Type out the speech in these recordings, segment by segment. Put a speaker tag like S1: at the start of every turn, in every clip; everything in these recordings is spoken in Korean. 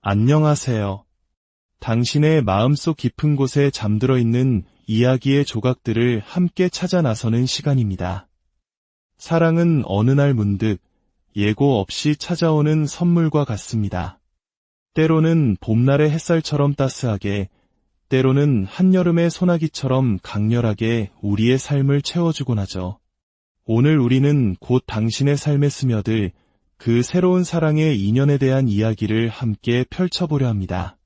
S1: 안녕하세요. 당신의 마음속 깊은 곳에 잠들어 있는 이야기의 조각들을 함께 찾아 나서는 시간입니다. 사랑은 어느 날 문득 예고 없이 찾아오는 선물과 같습니다. 때로는 봄날의 햇살처럼 따스하게, 때로는 한여름의 소나기처럼 강렬하게 우리의 삶을 채워주곤 하죠. 오늘 우리는 곧 당신의 삶에 스며들 그 새로운 사랑의 인연에 대한 이야기를 함께 펼쳐보려 합니다.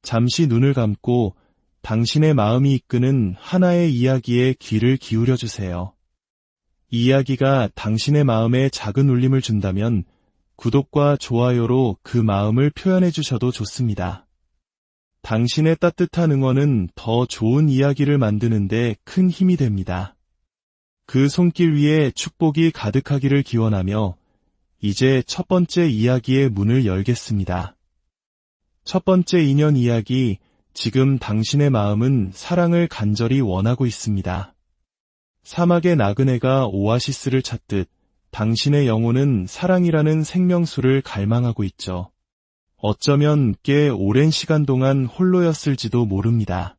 S1: 잠시 눈을 감고 당신의 마음이 이끄는 하나의 이야기에 귀를 기울여 주세요. 이 이야기가 당신의 마음에 작은 울림을 준다면 구독과 좋아요로 그 마음을 표현해 주셔도 좋습니다. 당신의 따뜻한 응원은 더 좋은 이야기를 만드는데 큰 힘이 됩니다. 그 손길 위에 축복이 가득하기를 기원하며 이제 첫 번째 이야기의 문을 열겠습니다. 첫 번째 인연 이야기, 지금 당신의 마음은 사랑을 간절히 원하고 있습니다. 사막의 나그네가 오아시스를 찾듯 당신의 영혼은 사랑이라는 생명수를 갈망하고 있죠. 어쩌면 꽤 오랜 시간 동안 홀로였을지도 모릅니다.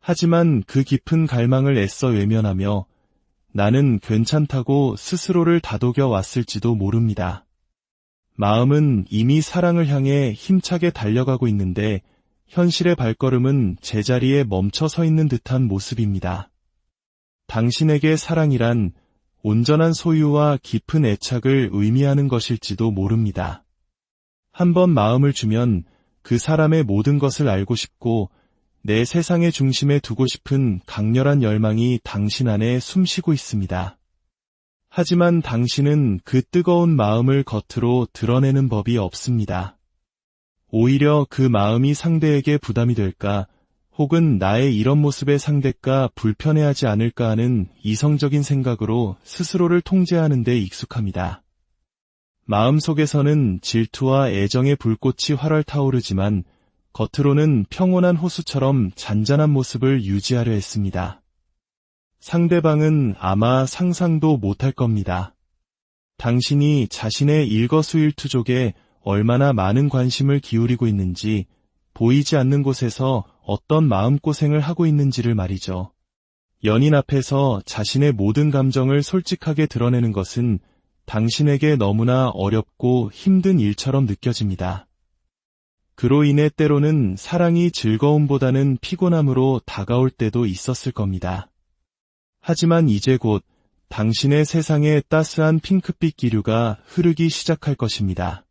S1: 하지만 그 깊은 갈망을 애써 외면하며 나는 괜찮다고 스스로를 다독여 왔을지도 모릅니다. 마음은 이미 사랑을 향해 힘차게 달려가고 있는데 현실의 발걸음은 제자리에 멈춰 서 있는 듯한 모습입니다. 당신에게 사랑이란 온전한 소유와 깊은 애착을 의미하는 것일지도 모릅니다. 한번 마음을 주면 그 사람의 모든 것을 알고 싶고 내 세상의 중심에 두고 싶은 강렬한 열망이 당신 안에 숨쉬고 있습니다. 하지만 당신은 그 뜨거운 마음을 겉으로 드러내는 법이 없습니다. 오히려 그 마음이 상대에게 부담이 될까, 혹은 나의 이런 모습의 상대가 불편해하지 않을까 하는 이성적인 생각으로 스스로를 통제하는 데 익숙합니다. 마음속에서는 질투와 애정의 불꽃이 활활 타오르지만 겉으로는 평온한 호수처럼 잔잔한 모습을 유지하려 했습니다. 상대방은 아마 상상도 못할 겁니다. 당신이 자신의 일거수일투족에 얼마나 많은 관심을 기울이고 있는지, 보이지 않는 곳에서 어떤 마음고생을 하고 있는지를 말이죠. 연인 앞에서 자신의 모든 감정을 솔직하게 드러내는 것은 당신에게 너무나 어렵고 힘든 일처럼 느껴집니다. 그로 인해 때로는 사랑이 즐거움보다는 피곤함으로 다가올 때도 있었을 겁니다. 하지만 이제 곧 당신의 세상에 따스한 핑크빛 기류가 흐르기 시작할 것입니다.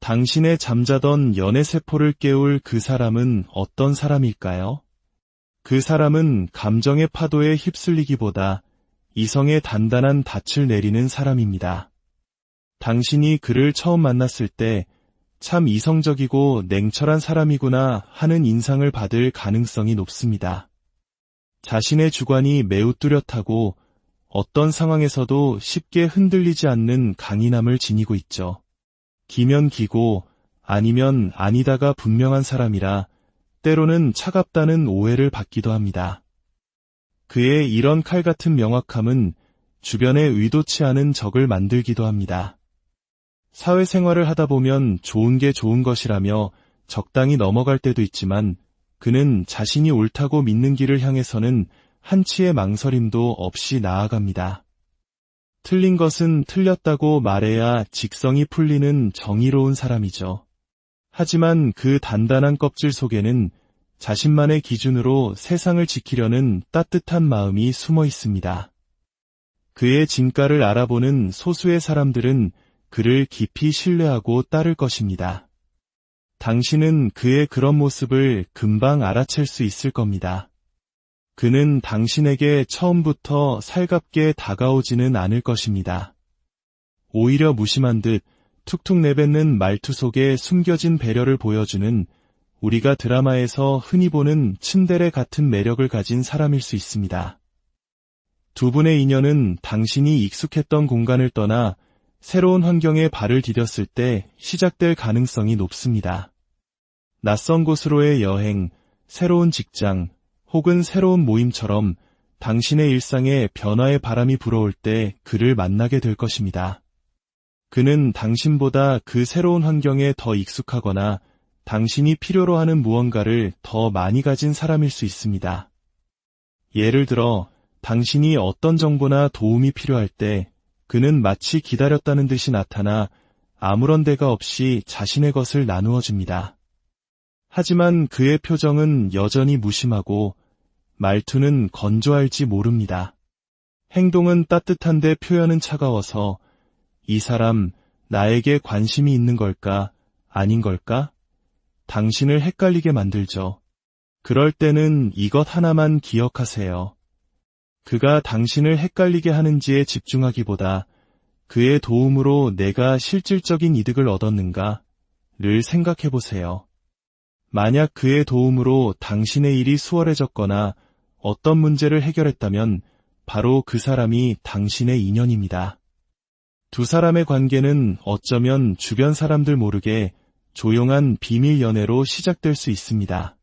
S1: 당신의 잠자던 연애세포를 깨울 그 사람은 어떤 사람일까요? 그 사람은 감정의 파도에 휩쓸리기보다 이성의 단단한 닻을 내리는 사람입니다. 당신이 그를 처음 만났을 때 참 이성적이고 냉철한 사람이구나 하는 인상을 받을 가능성이 높습니다. 자신의 주관이 매우 뚜렷하고 어떤 상황에서도 쉽게 흔들리지 않는 강인함을 지니고 있죠. 기면 기고 아니면 아니다가 분명한 사람이라 때로는 차갑다는 오해를 받기도 합니다. 그의 이런 칼같은 명확함은 주변에 의도치 않은 적을 만들기도 합니다. 사회생활을 하다 보면 좋은 게 좋은 것이라며 적당히 넘어갈 때도 있지만 그는 자신이 옳다고 믿는 길을 향해서는 한치의 망설임도 없이 나아갑니다. 틀린 것은 틀렸다고 말해야 직성이 풀리는 정의로운 사람이죠. 하지만 그 단단한 껍질 속에는 자신만의 기준으로 세상을 지키려는 따뜻한 마음이 숨어 있습니다. 그의 진가를 알아보는 소수의 사람들은 그를 깊이 신뢰하고 따를 것입니다. 당신은 그의 그런 모습을 금방 알아챌 수 있을 겁니다. 그는 당신에게 처음부터 살갑게 다가오지는 않을 것입니다. 오히려 무심한 듯 툭툭 내뱉는 말투 속에 숨겨진 배려를 보여주는 우리가 드라마에서 흔히 보는 츤데레 같은 매력을 가진 사람일 수 있습니다. 두 분의 인연은 당신이 익숙했던 공간을 떠나 새로운 환경에 발을 디뎠을 때 시작될 가능성이 높습니다. 낯선 곳으로의 여행, 새로운 직장, 혹은 새로운 모임처럼 당신의 일상에 변화의 바람이 불어올 때 그를 만나게 될 것입니다. 그는 당신보다 그 새로운 환경에 더 익숙하거나 당신이 필요로 하는 무언가를 더 많이 가진 사람일 수 있습니다. 예를 들어, 당신이 어떤 정보나 도움이 필요할 때 그는 마치 기다렸다는 듯이 나타나 아무런 대가 없이 자신의 것을 나누어 줍니다. 하지만 그의 표정은 여전히 무심하고 말투는 건조할지 모릅니다. 행동은 따뜻한데 표현은 차가워서 이 사람 나에게 관심이 있는 걸까, 아닌 걸까? 당신을 헷갈리게 만들죠. 그럴 때는 이것 하나만 기억하세요. 그가 당신을 헷갈리게 하는지에 집중하기보다 그의 도움으로 내가 실질적인 이득을 얻었는가를 생각해 보세요. 만약 그의 도움으로 당신의 일이 수월해졌거나 어떤 문제를 해결했다면 바로 그 사람이 당신의 인연입니다. 두 사람의 관계는 어쩌면 주변 사람들 모르게 조용한 비밀 연애로 시작될 수 있습니다.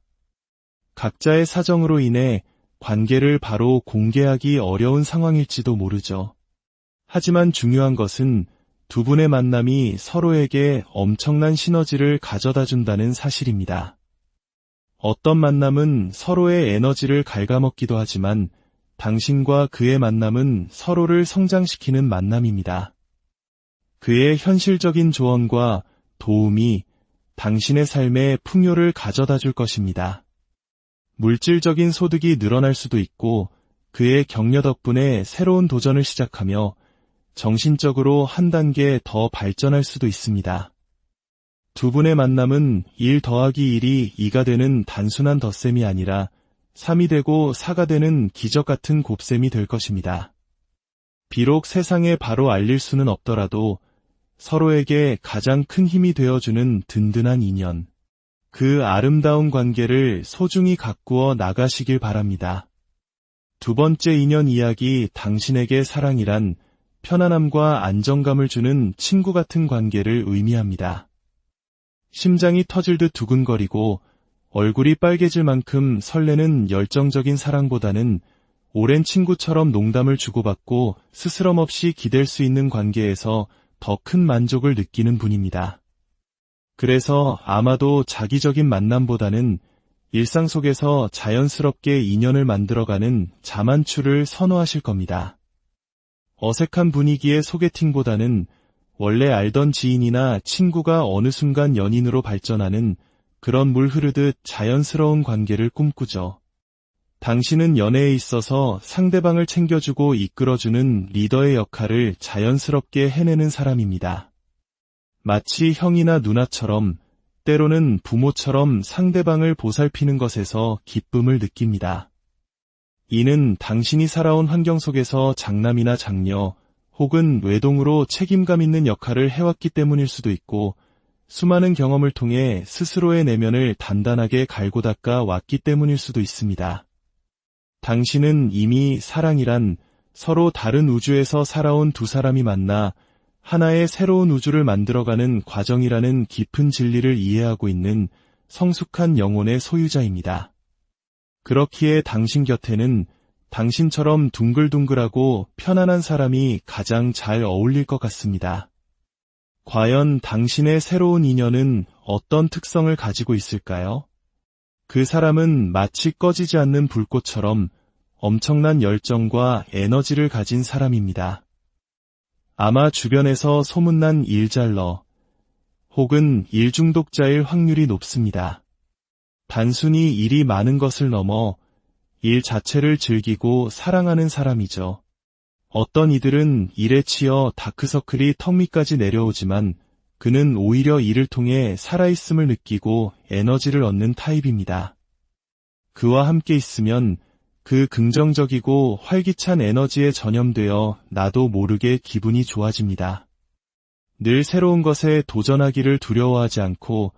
S1: 각자의 사정으로 인해 관계를 바로 공개하기 어려운 상황일지도 모르죠. 하지만 중요한 것은 두 분의 만남이 서로에게 엄청난 시너지를 가져다 준다는 사실입니다. 어떤 만남은 서로의 에너지를 갉아먹기도 하지만 당신과 그의 만남은 서로를 성장시키는 만남입니다. 그의 현실적인 조언과 도움이 당신의 삶에 풍요를 가져다 줄 것입니다. 물질적인 소득이 늘어날 수도 있고 그의 격려 덕분에 새로운 도전을 시작하며 정신적으로 한 단계 더 발전할 수도 있습니다. 두 분의 만남은 1 더하기 1이 2가 되는 단순한 덧셈이 아니라 3이 되고 4가 되는 기적 같은 곱셈이 될 것입니다. 비록 세상에 바로 알릴 수는 없더라도 서로에게 가장 큰 힘이 되어주는 든든한 인연, 그 아름다운 관계를 소중히 가꾸어 나가시길 바랍니다. 두 번째 인연 이야기, 당신에게 사랑이란 편안함과 안정감을 주는 친구 같은 관계를 의미합니다. 심장이 터질 듯 두근거리고 얼굴이 빨개질 만큼 설레는 열정적인 사랑보다는 오랜 친구처럼 농담을 주고받고 스스럼 없이 기댈 수 있는 관계에서 더 큰 만족을 느끼는 분입니다. 그래서 아마도 자기적인 만남보다는 일상 속에서 자연스럽게 인연을 만들어가는 자만추를 선호하실 겁니다. 어색한 분위기의 소개팅보다는 원래 알던 지인이나 친구가 어느 순간 연인으로 발전하는 그런 물 흐르듯 자연스러운 관계를 꿈꾸죠. 당신은 연애에 있어서 상대방을 챙겨주고 이끌어주는 리더의 역할을 자연스럽게 해내는 사람입니다. 마치 형이나 누나처럼, 때로는 부모처럼 상대방을 보살피는 것에서 기쁨을 느낍니다. 이는 당신이 살아온 환경 속에서 장남이나 장녀, 혹은 외동으로 책임감 있는 역할을 해왔기 때문일 수도 있고, 수많은 경험을 통해 스스로의 내면을 단단하게 갈고 닦아 왔기 때문일 수도 있습니다. 당신은 이미 사랑이란 서로 다른 우주에서 살아온 두 사람이 만나 하나의 새로운 우주를 만들어가는 과정이라는 깊은 진리를 이해하고 있는 성숙한 영혼의 소유자입니다. 그렇기에 당신 곁에는 당신처럼 둥글둥글하고 편안한 사람이 가장 잘 어울릴 것 같습니다. 과연 당신의 새로운 인연은 어떤 특성을 가지고 있을까요? 그 사람은 마치 꺼지지 않는 불꽃처럼 엄청난 열정과 에너지를 가진 사람입니다. 아마 주변에서 소문난 일잘러 혹은 일중독자일 확률이 높습니다. 단순히 일이 많은 것을 넘어 일 자체를 즐기고 사랑하는 사람이죠. 어떤 이들은 일에 치여 다크서클이 턱 밑까지 내려오지만 그는 오히려 이를 통해 살아있음을 느끼고 에너지를 얻는 타입입니다. 그와 함께 있으면 그 긍정적이고 활기찬 에너지에 전염되어 나도 모르게 기분이 좋아집니다. 늘 새로운 것에 도전하기를 두려워하지 않고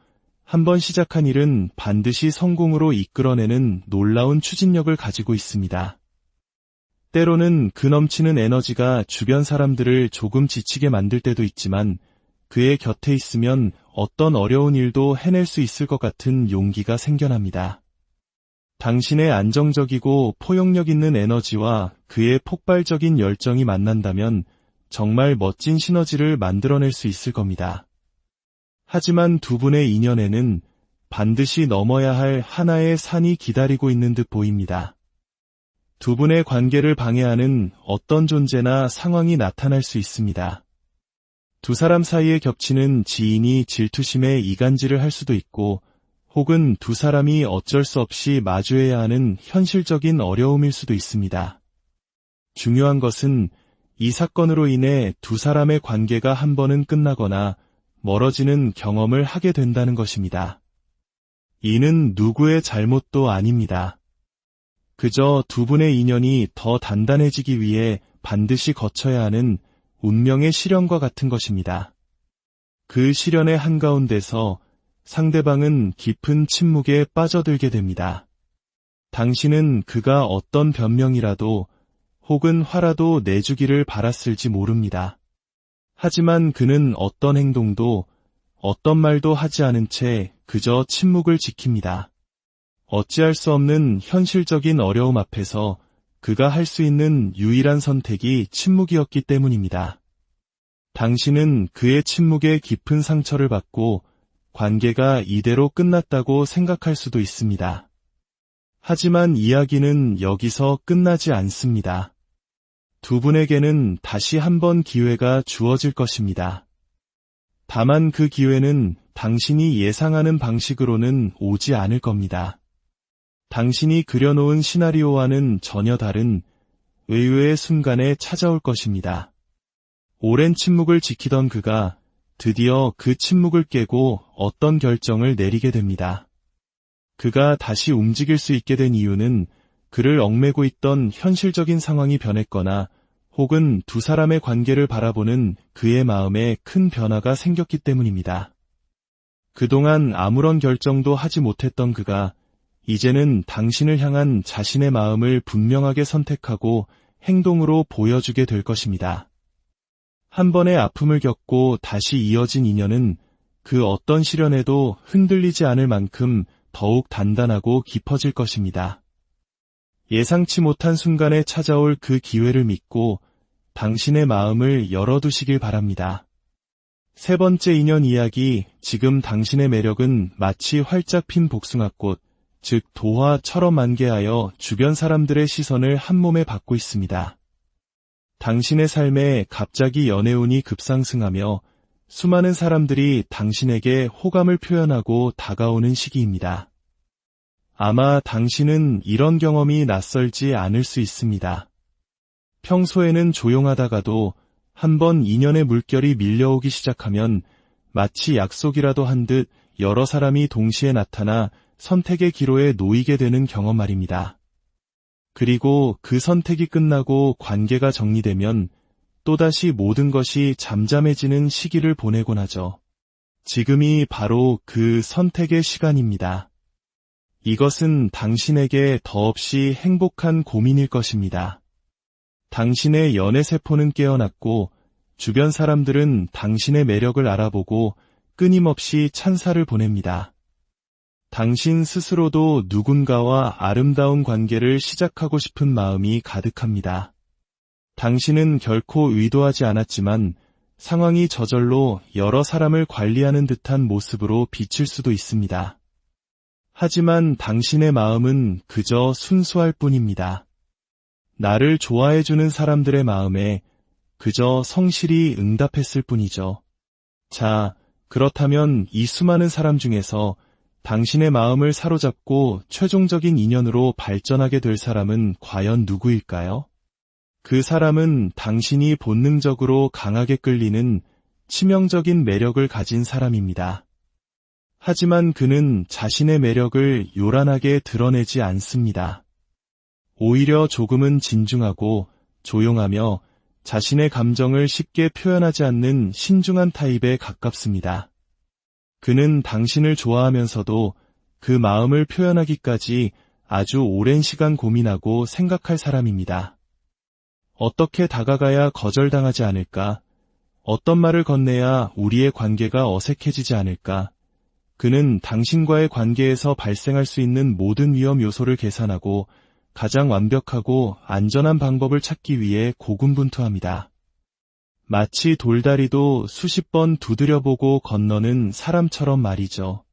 S1: 한번 시작한 일은 반드시 성공으로 이끌어내는 놀라운 추진력을 가지고 있습니다. 때로는 그 넘치는 에너지가 주변 사람들을 조금 지치게 만들 때도 있지만 그의 곁에 있으면 어떤 어려운 일도 해낼 수 있을 것 같은 용기가 생겨납니다. 당신의 안정적이고 포용력 있는 에너지와 그의 폭발적인 열정이 만난다면 정말 멋진 시너지를 만들어낼 수 있을 겁니다. 하지만 두 분의 인연에는 반드시 넘어야 할 하나의 산이 기다리고 있는 듯 보입니다. 두 분의 관계를 방해하는 어떤 존재나 상황이 나타날 수 있습니다. 두 사람 사이에 겹치는 지인이 질투심에 이간질을 할 수도 있고, 혹은 두 사람이 어쩔 수 없이 마주해야 하는 현실적인 어려움일 수도 있습니다. 중요한 것은 이 사건으로 인해 두 사람의 관계가 한 번은 끝나거나 멀어지는 경험을 하게 된다는 것입니다. 이는 누구의 잘못도 아닙니다. 그저 두 분의 인연이 더 단단해지기 위해 반드시 거쳐야 하는 운명의 시련과 같은 것입니다. 그 시련의 한가운데서 상대방은 깊은 침묵에 빠져들게 됩니다. 당신은 그가 어떤 변명이라도 혹은 화라도 내주기를 바랐을지 모릅니다. 하지만 그는 어떤 행동도 어떤 말도 하지 않은 채 그저 침묵을 지킵니다. 어찌할 수 없는 현실적인 어려움 앞에서 그가 할 수 있는 유일한 선택이 침묵이었기 때문입니다. 당신은 그의 침묵에 깊은 상처를 받고 관계가 이대로 끝났다고 생각할 수도 있습니다. 하지만 이야기는 여기서 끝나지 않습니다. 두 분에게는 다시 한 번 기회가 주어질 것입니다. 다만 그 기회는 당신이 예상하는 방식으로는 오지 않을 겁니다. 당신이 그려놓은 시나리오와는 전혀 다른 의외의 순간에 찾아올 것입니다. 오랜 침묵을 지키던 그가 드디어 그 침묵을 깨고 어떤 결정을 내리게 됩니다. 그가 다시 움직일 수 있게 된 이유는 그를 얽매고 있던 현실적인 상황이 변했거나 혹은 두 사람의 관계를 바라보는 그의 마음에 큰 변화가 생겼기 때문입니다. 그동안 아무런 결정도 하지 못했던 그가 이제는 당신을 향한 자신의 마음을 분명하게 선택하고 행동으로 보여주게 될 것입니다. 한 번의 아픔을 겪고 다시 이어진 인연은 그 어떤 시련에도 흔들리지 않을 만큼 더욱 단단하고 깊어질 것입니다. 예상치 못한 순간에 찾아올 그 기회를 믿고 당신의 마음을 열어두시길 바랍니다. 세 번째 인연 이야기, 지금 당신의 매력은 마치 활짝 핀 복숭아꽃, 즉 도화처럼 만개하여 주변 사람들의 시선을 한몸에 받고 있습니다. 당신의 삶에 갑자기 연애운이 급상승하며 수많은 사람들이 당신에게 호감을 표현하고 다가오는 시기입니다. 아마 당신은 이런 경험이 낯설지 않을 수 있습니다. 평소에는 조용하다가도 한번 인연의 물결이 밀려오기 시작하면 마치 약속이라도 한 듯 여러 사람이 동시에 나타나 선택의 기로에 놓이게 되는 경험 말입니다. 그리고 그 선택이 끝나고 관계가 정리되면 또다시 모든 것이 잠잠해지는 시기를 보내곤 하죠. 지금이 바로 그 선택의 시간입니다. 이것은 당신에게 더없이 행복한 고민일 것입니다. 당신의 연애세포는 깨어났고 주변 사람들은 당신의 매력을 알아보고 끊임없이 찬사를 보냅니다. 당신 스스로도 누군가와 아름다운 관계를 시작하고 싶은 마음이 가득합니다. 당신은 결코 의도하지 않았지만 상황이 저절로 여러 사람을 관리하는 듯한 모습으로 비칠 수도 있습니다. 하지만 당신의 마음은 그저 순수할 뿐입니다. 나를 좋아해주는 사람들의 마음에 그저 성실히 응답했을 뿐이죠. 자, 그렇다면 이 수많은 사람 중에서 당신의 마음을 사로잡고 최종적인 인연으로 발전하게 될 사람은 과연 누구일까요? 그 사람은 당신이 본능적으로 강하게 끌리는 치명적인 매력을 가진 사람입니다. 하지만 그는 자신의 매력을 요란하게 드러내지 않습니다. 오히려 조금은 진중하고 조용하며 자신의 감정을 쉽게 표현하지 않는 신중한 타입에 가깝습니다. 그는 당신을 좋아하면서도 그 마음을 표현하기까지 아주 오랜 시간 고민하고 생각할 사람입니다. 어떻게 다가가야 거절당하지 않을까? 어떤 말을 건네야 우리의 관계가 어색해지지 않을까? 그는 당신과의 관계에서 발생할 수 있는 모든 위험 요소를 계산하고 가장 완벽하고 안전한 방법을 찾기 위해 고군분투합니다. 마치 돌다리도 수십 번 두드려보고 건너는 사람처럼 말이죠.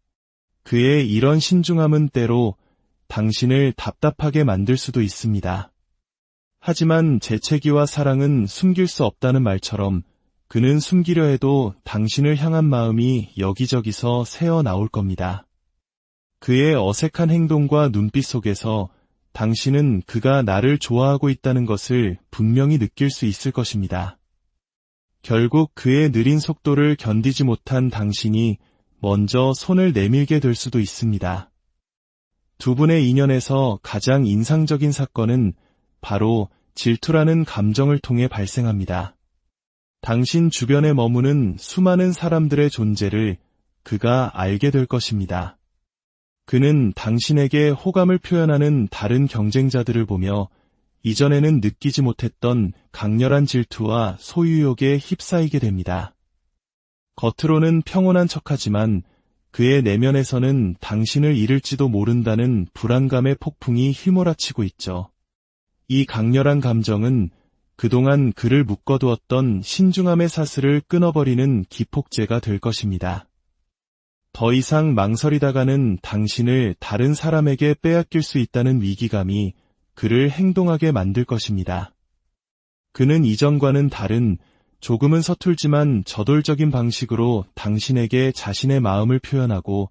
S1: 그의 이런 신중함은 때로 당신을 답답하게 만들 수도 있습니다. 하지만 재채기와 사랑은 숨길 수 없다는 말처럼 그는 숨기려 해도 당신을 향한 마음이 여기저기서 새어 나올 겁니다. 그의 어색한 행동과 눈빛 속에서 당신은 그가 나를 좋아하고 있다는 것을 분명히 느낄 수 있을 것입니다. 결국 그의 느린 속도를 견디지 못한 당신이 먼저 손을 내밀게 될 수도 있습니다. 두 분의 인연에서 가장 인상적인 사건은 바로 질투라는 감정을 통해 발생합니다. 당신 주변에 머무는 수많은 사람들의 존재를 그가 알게 될 것입니다. 그는 당신에게 호감을 표현하는 다른 경쟁자들을 보며 이전에는 느끼지 못했던 강렬한 질투와 소유욕에 휩싸이게 됩니다. 겉으로는 평온한 척하지만 그의 내면에서는 당신을 잃을지도 모른다는 불안감의 폭풍이 휘몰아치고 있죠. 이 강렬한 감정은 그동안 그를 묶어두었던 신중함의 사슬을 끊어버리는 기폭제가 될 것입니다. 더 이상 망설이다가는 당신을 다른 사람에게 빼앗길 수 있다는 위기감이 그를 행동하게 만들 것입니다. 그는 이전과는 다른 조금은 서툴지만 저돌적인 방식으로 당신에게 자신의 마음을 표현하고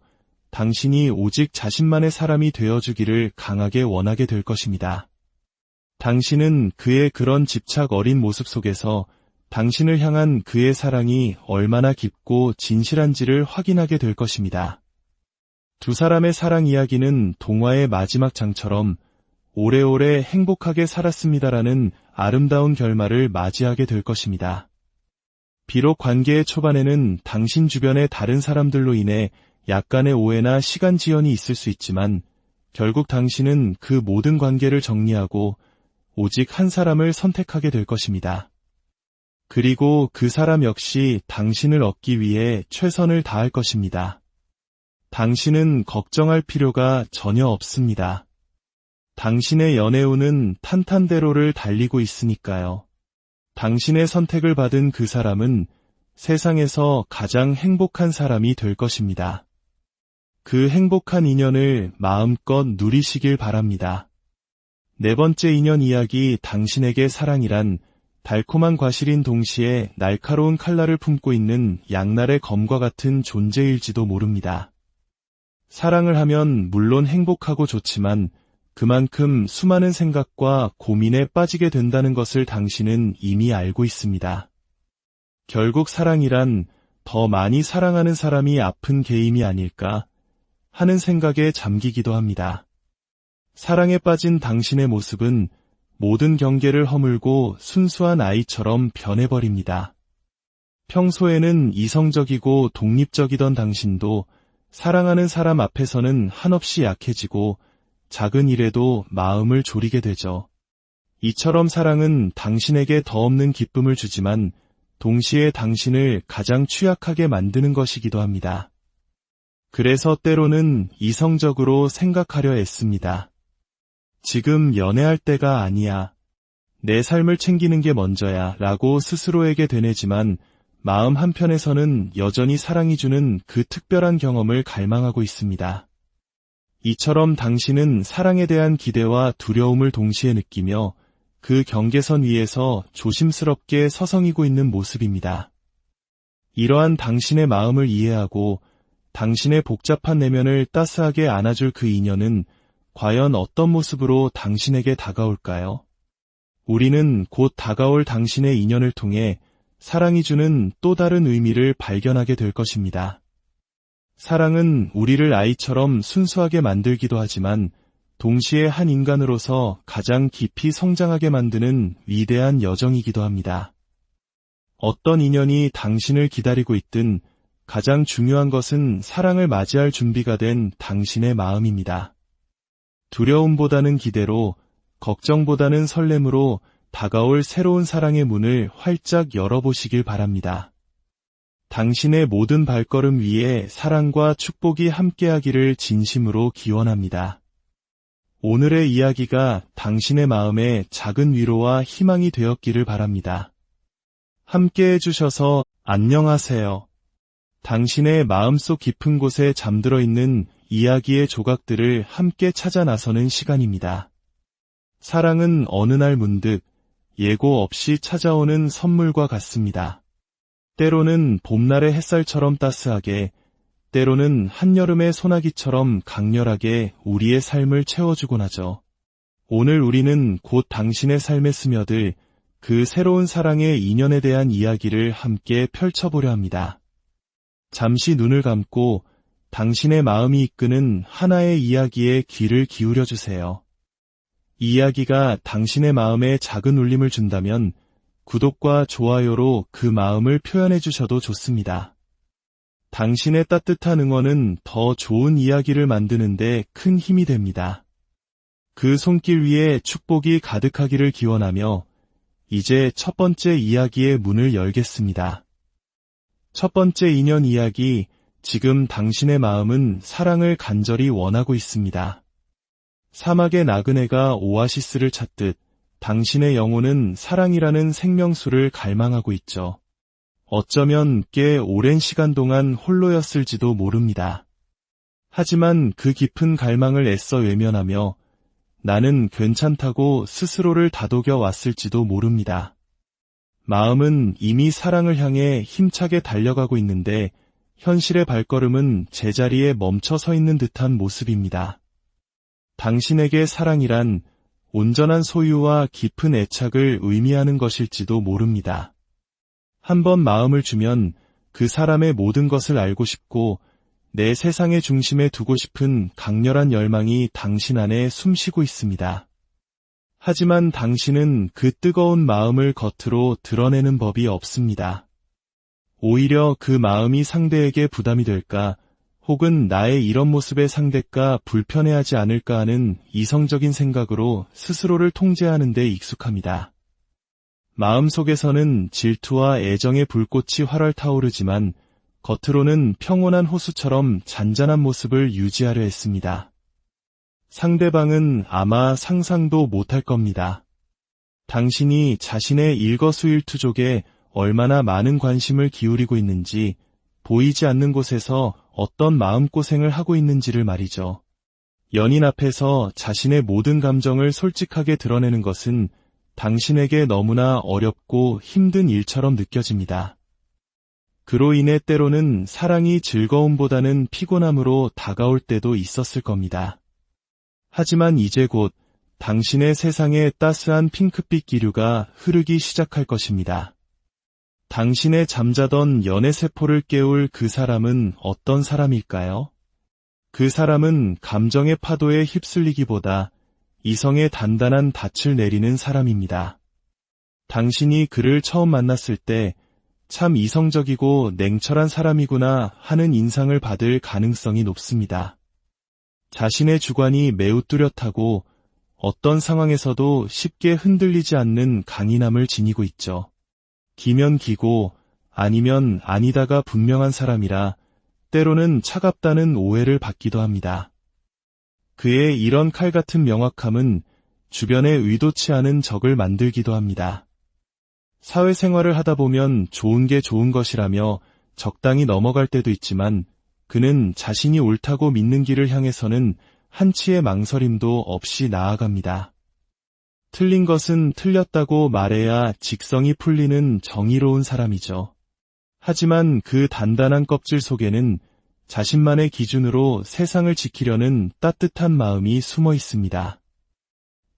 S1: 당신이 오직 자신만의 사람이 되어주기를 강하게 원하게 될 것입니다. 당신은 그의 그런 집착 어린 모습 속에서 당신을 향한 그의 사랑이 얼마나 깊고 진실한지를 확인하게 될 것입니다. 두 사람의 사랑 이야기는 동화의 마지막 장처럼 오래오래 행복하게 살았습니다라는 아름다운 결말을 맞이하게 될 것입니다. 비록 관계의 초반에는 당신 주변의 다른 사람들로 인해 약간의 오해나 시간 지연이 있을 수 있지만 결국 당신은 그 모든 관계를 정리하고 오직 한 사람을 선택하게 될 것입니다. 그리고 그 사람 역시 당신을 얻기 위해 최선을 다할 것입니다. 당신은 걱정할 필요가 전혀 없습니다. 당신의 연애운은 탄탄대로를 달리고 있으니까요. 당신의 선택을 받은 그 사람은 세상에서 가장 행복한 사람이 될 것입니다. 그 행복한 인연을 마음껏 누리시길 바랍니다. 네 번째 인연 이야기 당신에게 사랑이란 달콤한 과실인 동시에 날카로운 칼날을 품고 있는 양날의 검과 같은 존재일지도 모릅니다. 사랑을 하면 물론 행복하고 좋지만 그만큼 수많은 생각과 고민에 빠지게 된다는 것을 당신은 이미 알고 있습니다. 결국 사랑이란 더 많이 사랑하는 사람이 아픈 게임이 아닐까 하는 생각에 잠기기도 합니다. 사랑에 빠진 당신의 모습은 모든 경계를 허물고 순수한 아이처럼 변해버립니다. 평소에는 이성적이고 독립적이던 당신도 사랑하는 사람 앞에서는 한없이 약해지고 작은 일에도 마음을 졸이게 되죠. 이처럼 사랑은 당신에게 더 없는 기쁨을 주지만 동시에 당신을 가장 취약하게 만드는 것이기도 합니다. 그래서 때로는 이성적으로 생각하려 애씁니다. 지금 연애할 때가 아니야. 내 삶을 챙기는 게 먼저야 라고 스스로에게 되뇌지만 마음 한편에서는 여전히 사랑이 주는 그 특별한 경험을 갈망하고 있습니다. 이처럼 당신은 사랑에 대한 기대와 두려움을 동시에 느끼며 그 경계선 위에서 조심스럽게 서성이고 있는 모습입니다. 이러한 당신의 마음을 이해하고 당신의 복잡한 내면을 따스하게 안아줄 그 인연은 과연 어떤 모습으로 당신에게 다가올까요? 우리는 곧 다가올 당신의 인연을 통해 사랑이 주는 또 다른 의미를 발견하게 될 것입니다. 사랑은 우리를 아이처럼 순수하게 만들기도 하지만 동시에 한 인간으로서 가장 깊이 성장하게 만드는 위대한 여정이기도 합니다. 어떤 인연이 당신을 기다리고 있든 가장 중요한 것은 사랑을 맞이할 준비가 된 당신의 마음입니다. 두려움보다는 기대로, 걱정보다는 설렘으로 다가올 새로운 사랑의 문을 활짝 열어보시길 바랍니다. 당신의 모든 발걸음 위에 사랑과 축복이 함께하기를 진심으로 기원합니다. 오늘의 이야기가 당신의 마음에 작은 위로와 희망이 되었기를 바랍니다. 함께 해주셔서 안녕하세요. 당신의 마음속 깊은 곳에 잠들어 있는 이야기의 조각들을 함께 찾아 나서는 시간입니다. 사랑은 어느 날 문득 예고 없이 찾아오는 선물과 같습니다. 때로는 봄날의 햇살처럼 따스하게, 때로는 한여름의 소나기처럼 강렬하게 우리의 삶을 채워주곤 하죠. 오늘 우리는 곧 당신의 삶에 스며들 그 새로운 사랑의 인연에 대한 이야기를 함께 펼쳐보려 합니다. 잠시 눈을 감고 당신의 마음이 이끄는 하나의 이야기에 귀를 기울여 주세요. 이 이야기가 당신의 마음에 작은 울림을 준다면 구독과 좋아요로 그 마음을 표현해 주셔도 좋습니다. 당신의 따뜻한 응원은 더 좋은 이야기를 만드는 데 큰 힘이 됩니다. 그 손길 위에 축복이 가득하기를 기원하며 이제 첫 번째 이야기의 문을 열겠습니다. 첫 번째 인연 이야기, 지금 당신의 마음은 사랑을 간절히 원하고 있습니다. 사막의 나그네가 오아시스를 찾듯 당신의 영혼은 사랑이라는 생명수를 갈망하고 있죠. 어쩌면 꽤 오랜 시간 동안 홀로였을지도 모릅니다. 하지만 그 깊은 갈망을 애써 외면하며 나는 괜찮다고 스스로를 다독여 왔을지도 모릅니다. 마음은 이미 사랑을 향해 힘차게 달려가고 있는데 현실의 발걸음은 제자리에 멈춰 서 있는 듯한 모습입니다. 당신에게 사랑이란 온전한 소유와 깊은 애착을 의미하는 것일지도 모릅니다. 한번 마음을 주면 그 사람의 모든 것을 알고 싶고 내 세상의 중심에 두고 싶은 강렬한 열망이 당신 안에 숨쉬고 있습니다. 하지만 당신은 그 뜨거운 마음을 겉으로 드러내는 법이 없습니다. 오히려 그 마음이 상대에게 부담이 될까, 혹은 나의 이런 모습의 상대가 불편해하지 않을까 하는 이성적인 생각으로 스스로를 통제하는 데 익숙합니다. 마음속에서는 질투와 애정의 불꽃이 활활 타오르지만 겉으로는 평온한 호수처럼 잔잔한 모습을 유지하려 했습니다. 상대방은 아마 상상도 못할 겁니다. 당신이 자신의 일거수일투족에 얼마나 많은 관심을 기울이고 있는지, 보이지 않는 곳에서 어떤 마음고생을 하고 있는지를 말이죠. 연인 앞에서 자신의 모든 감정을 솔직하게 드러내는 것은 당신에게 너무나 어렵고 힘든 일처럼 느껴집니다. 그로 인해 때로는 사랑이 즐거움보다는 피곤함으로 다가올 때도 있었을 겁니다. 하지만 이제 곧 당신의 세상에 따스한 핑크빛 기류가 흐르기 시작할 것입니다. 당신의 잠자던 연애세포를 깨울 그 사람은 어떤 사람일까요? 그 사람은 감정의 파도에 휩쓸리기보다 이성의 단단한 닻을 내리는 사람입니다. 당신이 그를 처음 만났을 때 참 이성적이고 냉철한 사람이구나 하는 인상을 받을 가능성이 높습니다. 자신의 주관이 매우 뚜렷하고 어떤 상황에서도 쉽게 흔들리지 않는 강인함을 지니고 있죠. 기면 기고 아니면 아니다가 분명한 사람이라 때로는 차갑다는 오해를 받기도 합니다. 그의 이런 칼 같은 명확함은 주변에 의도치 않은 적을 만들기도 합니다. 사회생활을 하다 보면 좋은 게 좋은 것이라며 적당히 넘어갈 때도 있지만 그는 자신이 옳다고 믿는 길을 향해서는 한치의 망설임도 없이 나아갑니다. 틀린 것은 틀렸다고 말해야 직성이 풀리는 정의로운 사람이죠. 하지만 그 단단한 껍질 속에는 자신만의 기준으로 세상을 지키려는 따뜻한 마음이 숨어 있습니다.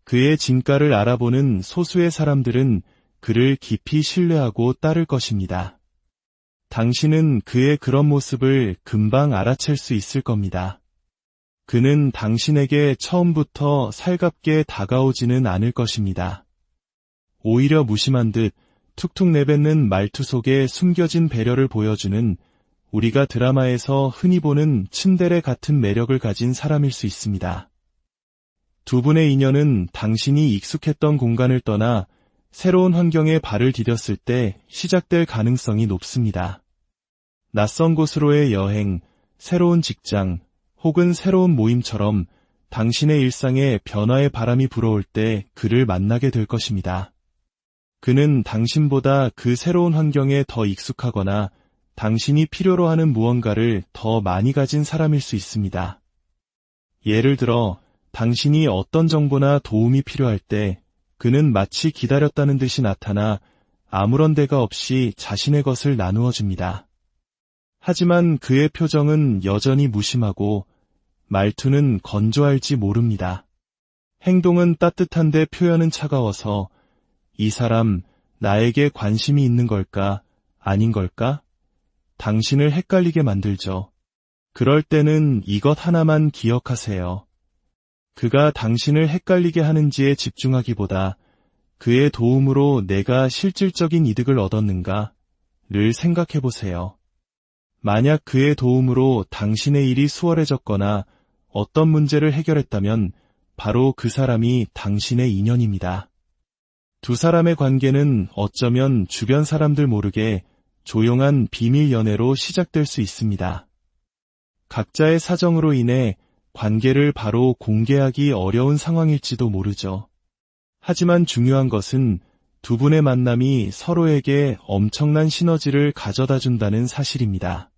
S1: 그의 진가를 알아보는 소수의 사람들은 그를 깊이 신뢰하고 따를 것입니다. 당신은 그의 그런 모습을 금방 알아챌 수 있을 겁니다. 그는 당신에게 처음부터 살갑게 다가오지는 않을 것입니다. 오히려 무심한 듯 툭툭 내뱉는 말투 속에 숨겨진 배려를 보여주는 우리가 드라마에서 흔히 보는 츤데레 같은 매력을 가진 사람일 수 있습니다. 두 분의 인연은 당신이 익숙했던 공간을 떠나 새로운 환경에 발을 디뎠을 때 시작될 가능성이 높습니다. 낯선 곳으로의 여행, 새로운 직장, 혹은 새로운 모임처럼 당신의 일상에 변화의 바람이 불어올 때 그를 만나게 될 것입니다. 그는 당신보다 그 새로운 환경에 더 익숙하거나 당신이 필요로 하는 무언가를 더 많이 가진 사람일 수 있습니다. 예를 들어, 당신이 어떤 정보나 도움이 필요할 때 그는 마치 기다렸다는 듯이 나타나 아무런 대가 없이 자신의 것을 나누어 줍니다. 하지만 그의 표정은 여전히 무심하고 말투는 건조할지 모릅니다. 행동은 따뜻한데 표현은 차가워서 이 사람 나에게 관심이 있는 걸까, 아닌 걸까? 당신을 헷갈리게 만들죠. 그럴 때는 이것 하나만 기억하세요. 그가 당신을 헷갈리게 하는지에 집중하기보다 그의 도움으로 내가 실질적인 이득을 얻었는가를 생각해 보세요. 만약 그의 도움으로 당신의 일이 수월해졌거나 어떤 문제를 해결했다면 바로 그 사람이 당신의 인연입니다. 두 사람의 관계는 어쩌면 주변 사람들 모르게 조용한 비밀 연애로 시작될 수 있습니다. 각자의 사정으로 인해 관계를 바로 공개하기 어려운 상황일지도 모르죠. 하지만 중요한 것은 두 분의 만남이 서로에게 엄청난 시너지를 가져다 준다는 사실입니다.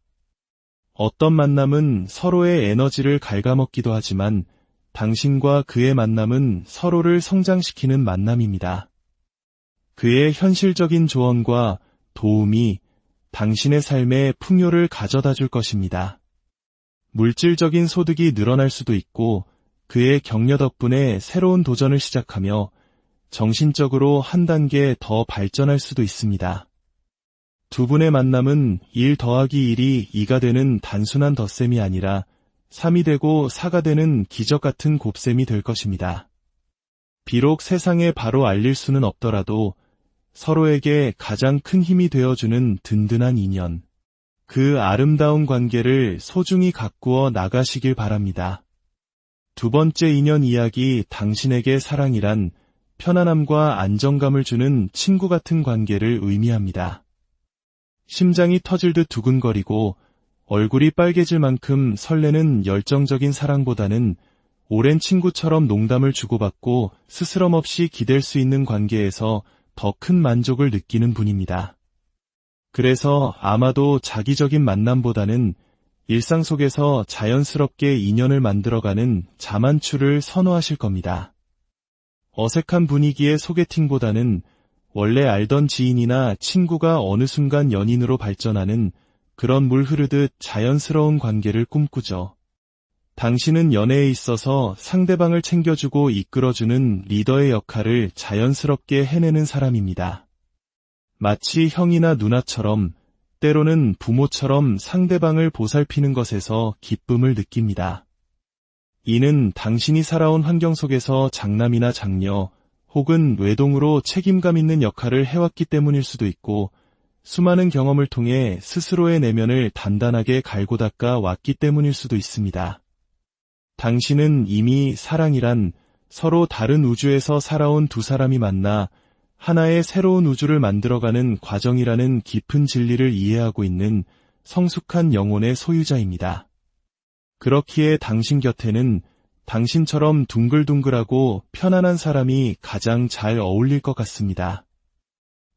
S1: 어떤 만남은 서로의 에너지를 갉아먹기도 하지만 당신과 그의 만남은 서로를 성장시키는 만남입니다. 그의 현실적인 조언과 도움이 당신의 삶에 풍요를 가져다 줄 것입니다. 물질적인 소득이 늘어날 수도 있고 그의 격려 덕분에 새로운 도전을 시작하며 정신적으로 한 단계 더 발전할 수도 있습니다. 두 분의 만남은 1 더하기 1이 2가 되는 단순한 덧셈이 아니라 3이 되고 4가 되는 기적 같은 곱셈이 될 것입니다. 비록 세상에 바로 알릴 수는 없더라도 서로에게 가장 큰 힘이 되어주는 든든한 인연, 그 아름다운 관계를 소중히 가꾸어 나가시길 바랍니다. 두 번째 인연 이야기, 당신에게 사랑이란 편안함과 안정감을 주는 친구 같은 관계를 의미합니다. 심장이 터질 듯 두근거리고 얼굴이 빨개질 만큼 설레는 열정적인 사랑보다는 오랜 친구처럼 농담을 주고받고 스스럼 없이 기댈 수 있는 관계에서 더 큰 만족을 느끼는 분입니다. 그래서 아마도 자기적인 만남보다는 일상 속에서 자연스럽게 인연을 만들어가는 자만추를 선호하실 겁니다. 어색한 분위기의 소개팅보다는 원래 알던 지인이나 친구가 어느 순간 연인으로 발전하는 그런 물 흐르듯 자연스러운 관계를 꿈꾸죠. 당신은 연애에 있어서 상대방을 챙겨주고 이끌어주는 리더의 역할을 자연스럽게 해내는 사람입니다. 마치 형이나 누나처럼, 때로는 부모처럼 상대방을 보살피는 것에서 기쁨을 느낍니다. 이는 당신이 살아온 환경 속에서 장남이나 장녀, 혹은 외동으로 책임감 있는 역할을 해왔기 때문일 수도 있고, 수많은 경험을 통해 스스로의 내면을 단단하게 갈고 닦아 왔기 때문일 수도 있습니다. 당신은 이미 사랑이란 서로 다른 우주에서 살아온 두 사람이 만나 하나의 새로운 우주를 만들어가는 과정이라는 깊은 진리를 이해하고 있는 성숙한 영혼의 소유자입니다. 그렇기에 당신 곁에는 당신처럼 둥글둥글하고 편안한 사람이 가장 잘 어울릴 것 같습니다.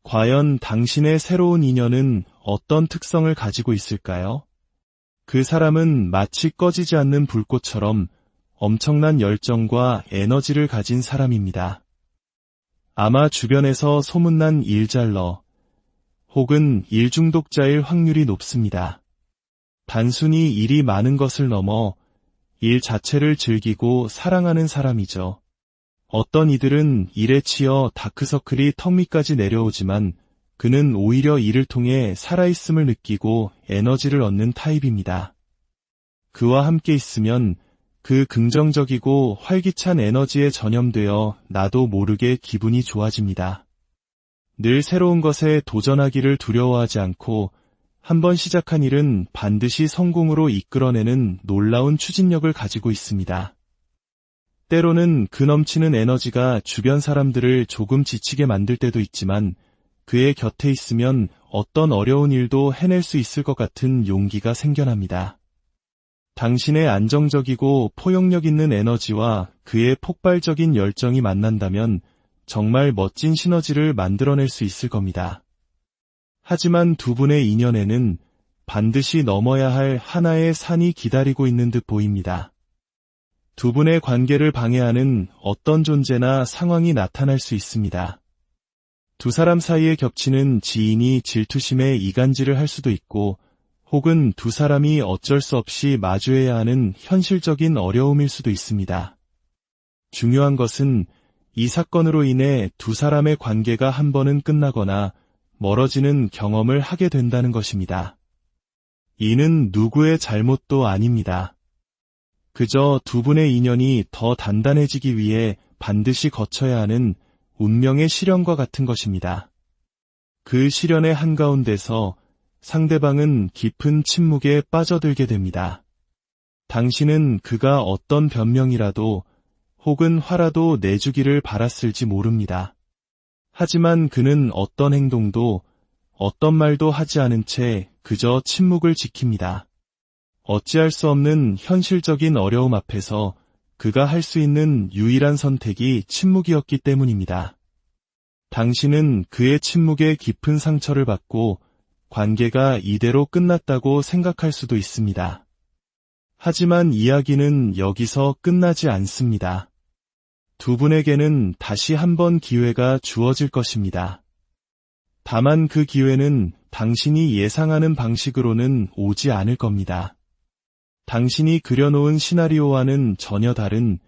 S1: 과연 당신의 새로운 인연은 어떤 특성을 가지고 있을까요? 그 사람은 마치 꺼지지 않는 불꽃처럼 엄청난 열정과 에너지를 가진 사람입니다. 아마 주변에서 소문난 일잘러 혹은 일중독자일 확률이 높습니다. 단순히 일이 많은 것을 넘어 일 자체를 즐기고 사랑하는 사람이죠. 어떤 이들은 일에 치여 다크서클이 턱 밑까지 내려오지만 그는 오히려 이를 통해 살아있음을 느끼고 에너지를 얻는 타입입니다. 그와 함께 있으면 그 긍정적이고 활기찬 에너지에 전염되어 나도 모르게 기분이 좋아집니다. 늘 새로운 것에 도전하기를 두려워하지 않고 한번 시작한 일은 반드시 성공으로 이끌어내는 놀라운 추진력을 가지고 있습니다. 때로는 그 넘치는 에너지가 주변 사람들을 조금 지치게 만들 때도 있지만 그의 곁에 있으면 어떤 어려운 일도 해낼 수 있을 것 같은 용기가 생겨납니다. 당신의 안정적이고 포용력 있는 에너지와 그의 폭발적인 열정이 만난다면 정말 멋진 시너지를 만들어낼 수 있을 겁니다. 하지만 두 분의 인연에는 반드시 넘어야 할 하나의 산이 기다리고 있는 듯 보입니다. 두 분의 관계를 방해하는 어떤 존재나 상황이 나타날 수 있습니다. 두 사람 사이에 겹치는 지인이 질투심에 이간질을 할 수도 있고, 혹은 두 사람이 어쩔 수 없이 마주해야 하는 현실적인 어려움일 수도 있습니다. 중요한 것은 이 사건으로 인해 두 사람의 관계가 한 번은 끝나거나 멀어지는 경험을 하게 된다는 것입니다. 이는 누구의 잘못도 아닙니다. 그저 두 분의 인연이 더 단단해지기 위해 반드시 거쳐야 하는 운명의 시련과 같은 것입니다. 그 시련의 한가운데서 상대방은 깊은 침묵에 빠져들게 됩니다. 당신은 그가 어떤 변명이라도 혹은 화라도 내주기를 바랐을지 모릅니다. 하지만 그는 어떤 행동도 어떤 말도 하지 않은 채 그저 침묵을 지킵니다. 어찌할 수 없는 현실적인 어려움 앞에서 그가 할 수 있는 유일한 선택이 침묵이었기 때문입니다. 당신은 그의 침묵에 깊은 상처를 받고 관계가 이대로 끝났다고 생각할 수도 있습니다. 하지만 이야기는 여기서 끝나지 않습니다. 두 분에게는 다시 한 번 기회가 주어질 것입니다. 다만 그 기회는 당신이 예상하는 방식으로는 오지 않을 겁니다. 당신이 그려놓은 시나리오와는 전혀 다른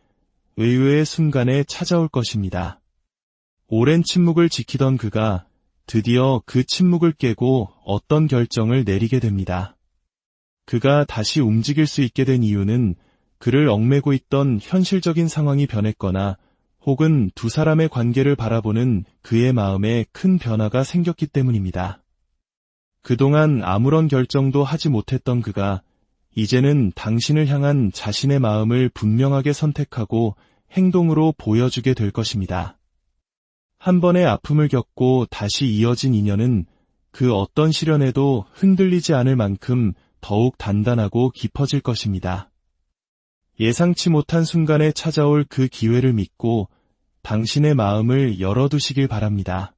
S1: 의외의 순간에 찾아올 것입니다. 오랜 침묵을 지키던 그가 드디어 그 침묵을 깨고 어떤 결정을 내리게 됩니다. 그가 다시 움직일 수 있게 된 이유는 그를 얽매고 있던 현실적인 상황이 변했거나 혹은 두 사람의 관계를 바라보는 그의 마음에 큰 변화가 생겼기 때문입니다. 그동안 아무런 결정도 하지 못했던 그가 이제는 당신을 향한 자신의 마음을 분명하게 선택하고 행동으로 보여주게 될 것입니다. 한 번의 아픔을 겪고 다시 이어진 인연은 그 어떤 시련에도 흔들리지 않을 만큼 더욱 단단하고 깊어질 것입니다. 예상치 못한 순간에 찾아올 그 기회를 믿고 당신의 마음을 열어두시길 바랍니다.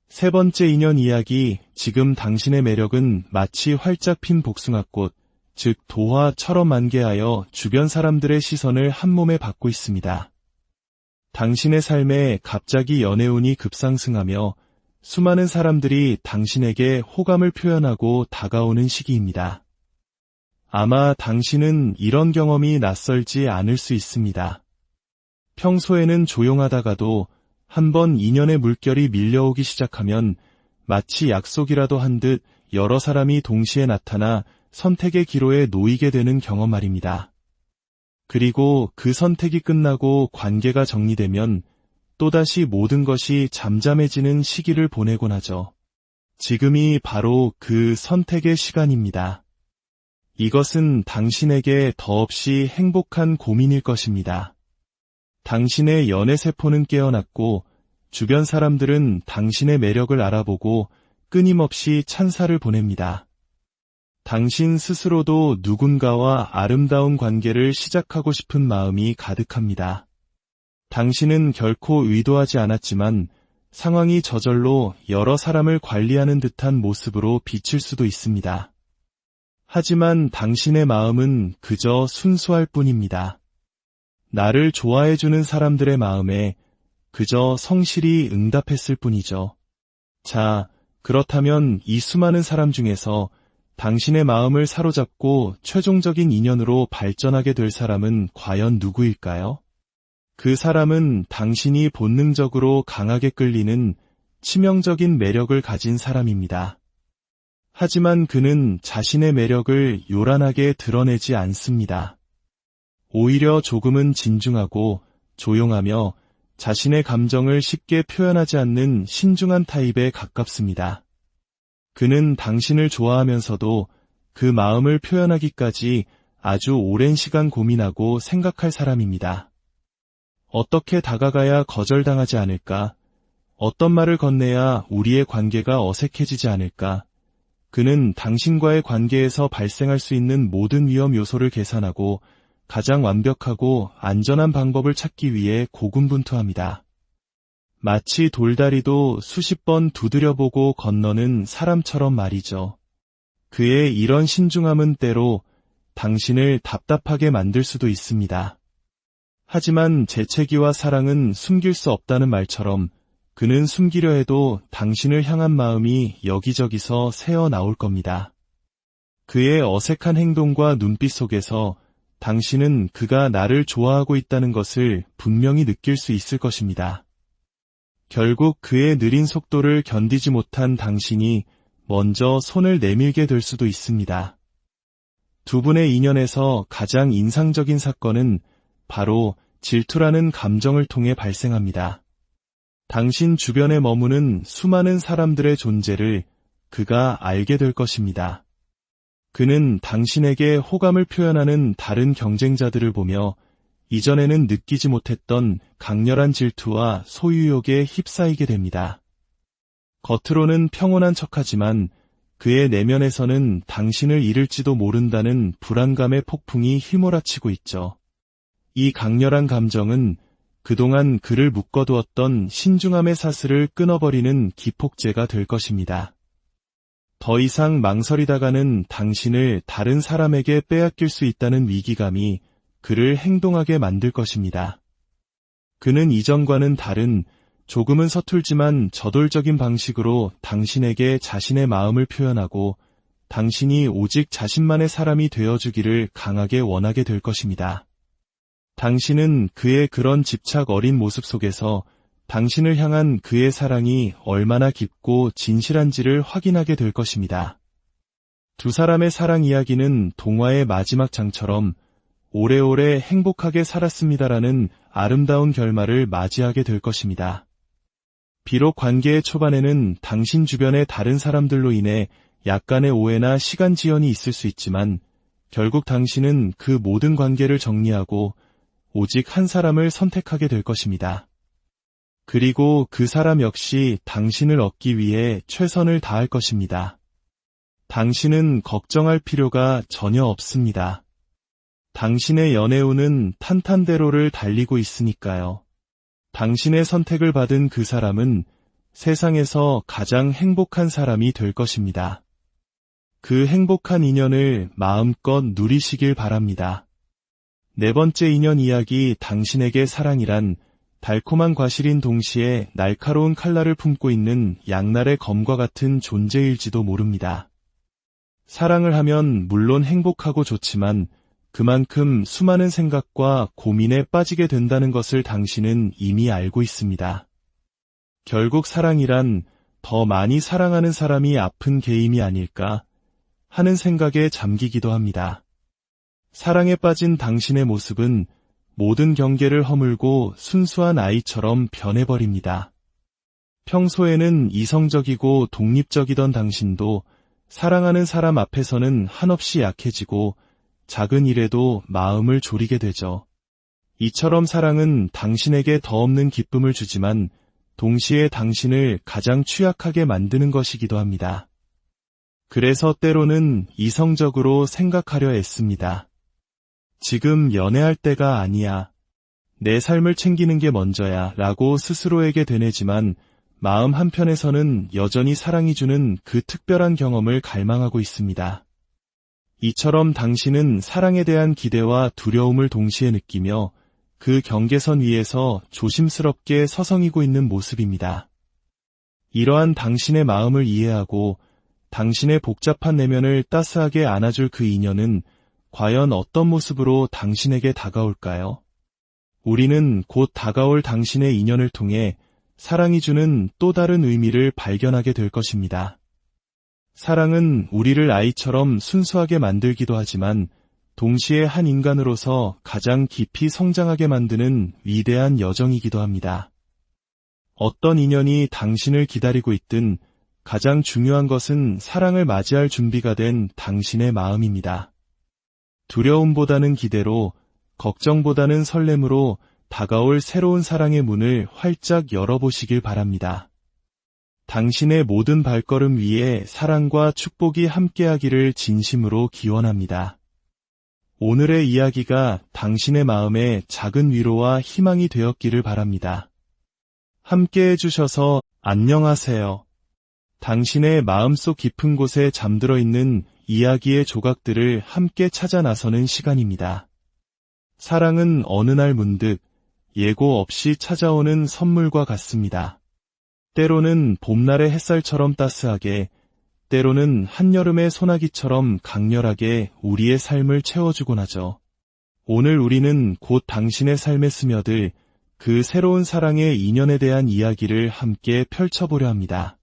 S1: 세 번째 인연 이야기, 지금 당신의 매력은 마치 활짝 핀 복숭아꽃, 즉 도화처럼 만개하여 주변 사람들의 시선을 한몸에 받고 있습니다. 당신의 삶에 갑자기 연애운이 급상승하며 수많은 사람들이 당신에게 호감을 표현하고 다가오는 시기입니다. 아마 당신은 이런 경험이 낯설지 않을 수 있습니다. 평소에는 조용하다가도 한번 인연의 물결이 밀려오기 시작하면 마치 약속이라도 한 듯 여러 사람이 동시에 나타나 선택의 기로에 놓이게 되는 경험 말입니다. 그리고 그 선택이 끝나고 관계가 정리되면 또다시 모든 것이 잠잠해지는 시기를 보내곤 하죠. 지금이 바로 그 선택의 시간입니다. 이것은 당신에게 더없이 행복한 고민일 것입니다. 당신의 연애세포는 깨어났고 주변 사람들은 당신의 매력을 알아보고 끊임없이 찬사를 보냅니다. 당신 스스로도 누군가와 아름다운 관계를 시작하고 싶은 마음이 가득합니다. 당신은 결코 의도하지 않았지만 상황이 저절로 여러 사람을 관리하는 듯한 모습으로 비칠 수도 있습니다. 하지만 당신의 마음은 그저 순수할 뿐입니다. 나를 좋아해주는 사람들의 마음에 그저 성실히 응답했을 뿐이죠. 자, 그렇다면 이 수많은 사람 중에서 당신의 마음을 사로잡고 최종적인 인연으로 발전하게 될 사람은 과연 누구일까요? 그 사람은 당신이 본능적으로 강하게 끌리는 치명적인 매력을 가진 사람입니다. 하지만 그는 자신의 매력을 요란하게 드러내지 않습니다. 오히려 조금은 진중하고 조용하며 자신의 감정을 쉽게 표현하지 않는 신중한 타입에 가깝습니다. 그는 당신을 좋아하면서도 그 마음을 표현하기까지 아주 오랜 시간 고민하고 생각할 사람입니다. 어떻게 다가가야 거절당하지 않을까? 어떤 말을 건네야 우리의 관계가 어색해지지 않을까? 그는 당신과의 관계에서 발생할 수 있는 모든 위험 요소를 계산하고 가장 완벽하고 안전한 방법을 찾기 위해 고군분투합니다. 마치 돌다리도 수십 번 두드려보고 건너는 사람처럼 말이죠. 그의 이런 신중함은 때로 당신을 답답하게 만들 수도 있습니다. 하지만 재채기와 사랑은 숨길 수 없다는 말처럼 그는 숨기려 해도 당신을 향한 마음이 여기저기서 새어 나올 겁니다. 그의 어색한 행동과 눈빛 속에서 당신은 그가 나를 좋아하고 있다는 것을 분명히 느낄 수 있을 것입니다. 결국 그의 느린 속도를 견디지 못한 당신이 먼저 손을 내밀게 될 수도 있습니다. 두 분의 인연에서 가장 인상적인 사건은 바로 질투라는 감정을 통해 발생합니다. 당신 주변에 머무는 수많은 사람들의 존재를 그가 알게 될 것입니다. 그는 당신에게 호감을 표현하는 다른 경쟁자들을 보며 이전에는 느끼지 못했던 강렬한 질투와 소유욕에 휩싸이게 됩니다. 겉으로는 평온한 척하지만 그의 내면에서는 당신을 잃을지도 모른다는 불안감의 폭풍이 휘몰아치고 있죠. 이 강렬한 감정은 그동안 그를 묶어두었던 신중함의 사슬을 끊어버리는 기폭제가 될 것입니다. 더 이상 망설이다가는 당신을 다른 사람에게 빼앗길 수 있다는 위기감이 그를 행동하게 만들 것입니다. 그는 이전과는 다른 조금은 서툴지만 저돌적인 방식으로 당신에게 자신의 마음을 표현하고 당신이 오직 자신만의 사람이 되어주기를 강하게 원하게 될 것입니다. 당신은 그의 그런 집착 어린 모습 속에서 당신을 향한 그의 사랑이 얼마나 깊고 진실한지를 확인하게 될 것입니다. 두 사람의 사랑 이야기는 동화의 마지막 장처럼 오래오래 행복하게 살았습니다라는 아름다운 결말을 맞이하게 될 것입니다. 비록 관계의 초반에는 당신 주변의 다른 사람들로 인해 약간의 오해나 시간 지연이 있을 수 있지만 결국 당신은 그 모든 관계를 정리하고 오직 한 사람을 선택하게 될 것입니다. 그리고 그 사람 역시 당신을 얻기 위해 최선을 다할 것입니다. 당신은 걱정할 필요가 전혀 없습니다. 당신의 연애운은 탄탄대로를 달리고 있으니까요. 당신의 선택을 받은 그 사람은 세상에서 가장 행복한 사람이 될 것입니다. 그 행복한 인연을 마음껏 누리시길 바랍니다. 네 번째 인연 이야기 당신에게 사랑이란 달콤한 과실인 동시에 날카로운 칼날을 품고 있는 양날의 검과 같은 존재일지도 모릅니다. 사랑을 하면 물론 행복하고 좋지만 그만큼 수많은 생각과 고민에 빠지게 된다는 것을 당신은 이미 알고 있습니다. 결국 사랑이란 더 많이 사랑하는 사람이 아픈 게임이 아닐까 하는 생각에 잠기기도 합니다. 사랑에 빠진 당신의 모습은 모든 경계를 허물고 순수한 아이처럼 변해버립니다. 평소에는 이성적이고 독립적이던 당신도 사랑하는 사람 앞에서는 한없이 약해지고 작은 일에도 마음을 졸이게 되죠. 이처럼 사랑은 당신에게 더 없는 기쁨을 주지만 동시에 당신을 가장 취약하게 만드는 것이기도 합니다. 그래서 때로는 이성적으로 생각하려 애씁니다. 지금 연애할 때가 아니야. 내 삶을 챙기는 게 먼저야 라고 스스로에게 되뇌지만 마음 한편에서는 여전히 사랑이 주는 그 특별한 경험을 갈망하고 있습니다. 이처럼 당신은 사랑에 대한 기대와 두려움을 동시에 느끼며 그 경계선 위에서 조심스럽게 서성이고 있는 모습입니다. 이러한 당신의 마음을 이해하고 당신의 복잡한 내면을 따스하게 안아줄 그 인연은 과연 어떤 모습으로 당신에게 다가올까요? 우리는 곧 다가올 당신의 인연을 통해 사랑이 주는 또 다른 의미를 발견하게 될 것입니다. 사랑은 우리를 아이처럼 순수하게 만들기도 하지만 동시에 한 인간으로서 가장 깊이 성장하게 만드는 위대한 여정이기도 합니다. 어떤 인연이 당신을 기다리고 있든 가장 중요한 것은 사랑을 맞이할 준비가 된 당신의 마음입니다. 두려움보다는 기대로, 걱정보다는 설렘으로 다가올 새로운 사랑의 문을 활짝 열어보시길 바랍니다. 당신의 모든 발걸음 위에 사랑과 축복이 함께하기를 진심으로 기원합니다. 오늘의 이야기가 당신의 마음에 작은 위로와 희망이 되었기를 바랍니다. 함께 해주셔서 안녕하세요. 당신의 마음속 깊은 곳에 잠들어 있는 이야기의 조각들을 함께 찾아 나서는 시간입니다. 사랑은 어느 날 문득 예고 없이 찾아오는 선물과 같습니다. 때로는 봄날의 햇살처럼 따스하게, 때로는 한여름의 소나기처럼 강렬하게 우리의 삶을 채워주곤 하죠. 오늘 우리는 곧 당신의 삶에 스며들 그 새로운 사랑의 인연에 대한 이야기를 함께 펼쳐보려 합니다.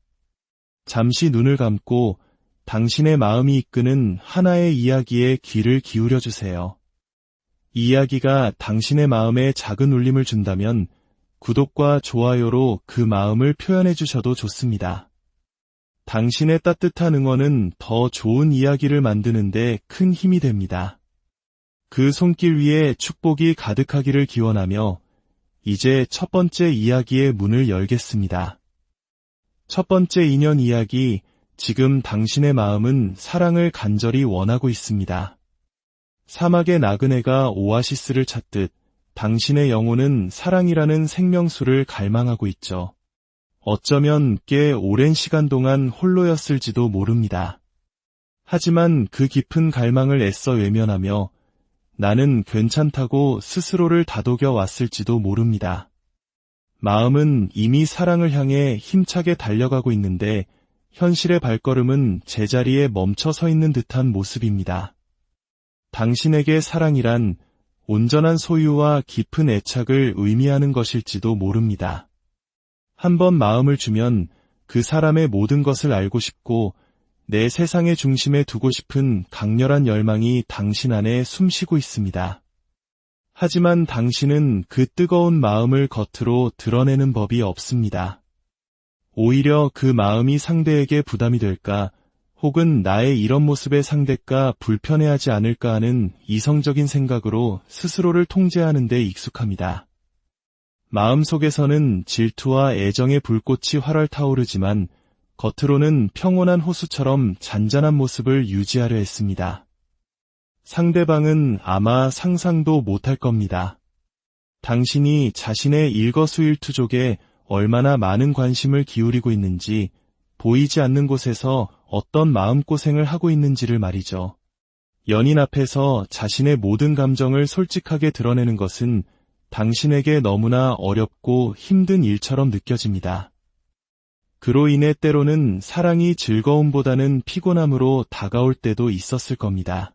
S1: 잠시 눈을 감고 당신의 마음이 이끄는 하나의 이야기에 귀를 기울여 주세요. 이 이야기가 당신의 마음에 작은 울림을 준다면 구독과 좋아요로 그 마음을 표현해 주셔도 좋습니다. 당신의 따뜻한 응원은 더 좋은 이야기를 만드는데 큰 힘이 됩니다. 그 손길 위에 축복이 가득하기를 기원하며 이제 첫 번째 이야기의 문을 열겠습니다. 첫 번째 인연 이야기, 지금 당신의 마음은 사랑을 간절히 원하고 있습니다. 사막의 나그네가 오아시스를 찾듯 당신의 영혼은 사랑이라는 생명수를 갈망하고 있죠. 어쩌면 꽤 오랜 시간 동안 홀로였을지도 모릅니다. 하지만 그 깊은 갈망을 애써 외면하며 나는 괜찮다고 스스로를 다독여 왔을지도 모릅니다. 마음은 이미 사랑을 향해 힘차게 달려가고 있는데 현실의 발걸음은 제자리에 멈춰 서 있는 듯한 모습입니다. 당신에게 사랑이란 온전한 소유와 깊은 애착을 의미하는 것일지도 모릅니다. 한번 마음을 주면 그 사람의 모든 것을 알고 싶고 내 세상의 중심에 두고 싶은 강렬한 열망이 당신 안에 숨쉬고 있습니다. 하지만 당신은 그 뜨거운 마음을 겉으로 드러내는 법이 없습니다. 오히려 그 마음이 상대에게 부담이 될까, 혹은 나의 이런 모습의 상대가 불편해하지 않을까 하는 이성적인 생각으로 스스로를 통제하는 데 익숙합니다. 마음속에서는 질투와 애정의 불꽃이 활활 타오르지만 겉으로는 평온한 호수처럼 잔잔한 모습을 유지하려 했습니다. 상대방은 아마 상상도 못할 겁니다. 당신이 자신의 일거수일투족에 얼마나 많은 관심을 기울이고 있는지, 보이지 않는 곳에서 어떤 마음고생을 하고 있는지를 말이죠. 연인 앞에서 자신의 모든 감정을 솔직하게 드러내는 것은 당신에게 너무나 어렵고 힘든 일처럼 느껴집니다. 그로 인해 때로는 사랑이 즐거움보다는 피곤함으로 다가올 때도 있었을 겁니다.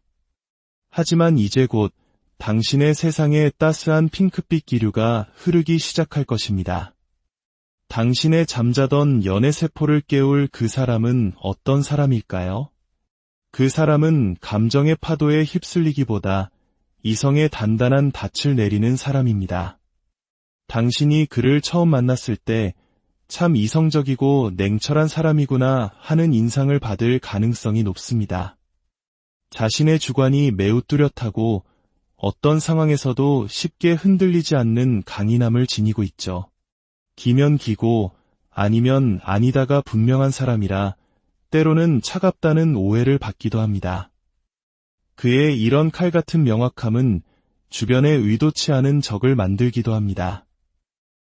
S1: 하지만 이제 곧 당신의 세상에 따스한 핑크빛 기류가 흐르기 시작할 것입니다. 당신의 잠자던 연애 세포를 깨울 그 사람은 어떤 사람일까요? 그 사람은 감정의 파도에 휩쓸리기보다 이성의 단단한 닻을 내리는 사람입니다. 당신이 그를 처음 만났을 때 참 이성적이고 냉철한 사람이구나 하는 인상을 받을 가능성이 높습니다. 자신의 주관이 매우 뚜렷하고 어떤 상황에서도 쉽게 흔들리지 않는 강인함을 지니고 있죠. 기면 기고 아니면 아니다가 분명한 사람이라 때로는 차갑다는 오해를 받기도 합니다. 그의 이런 칼같은 명확함은 주변에 의도치 않은 적을 만들기도 합니다.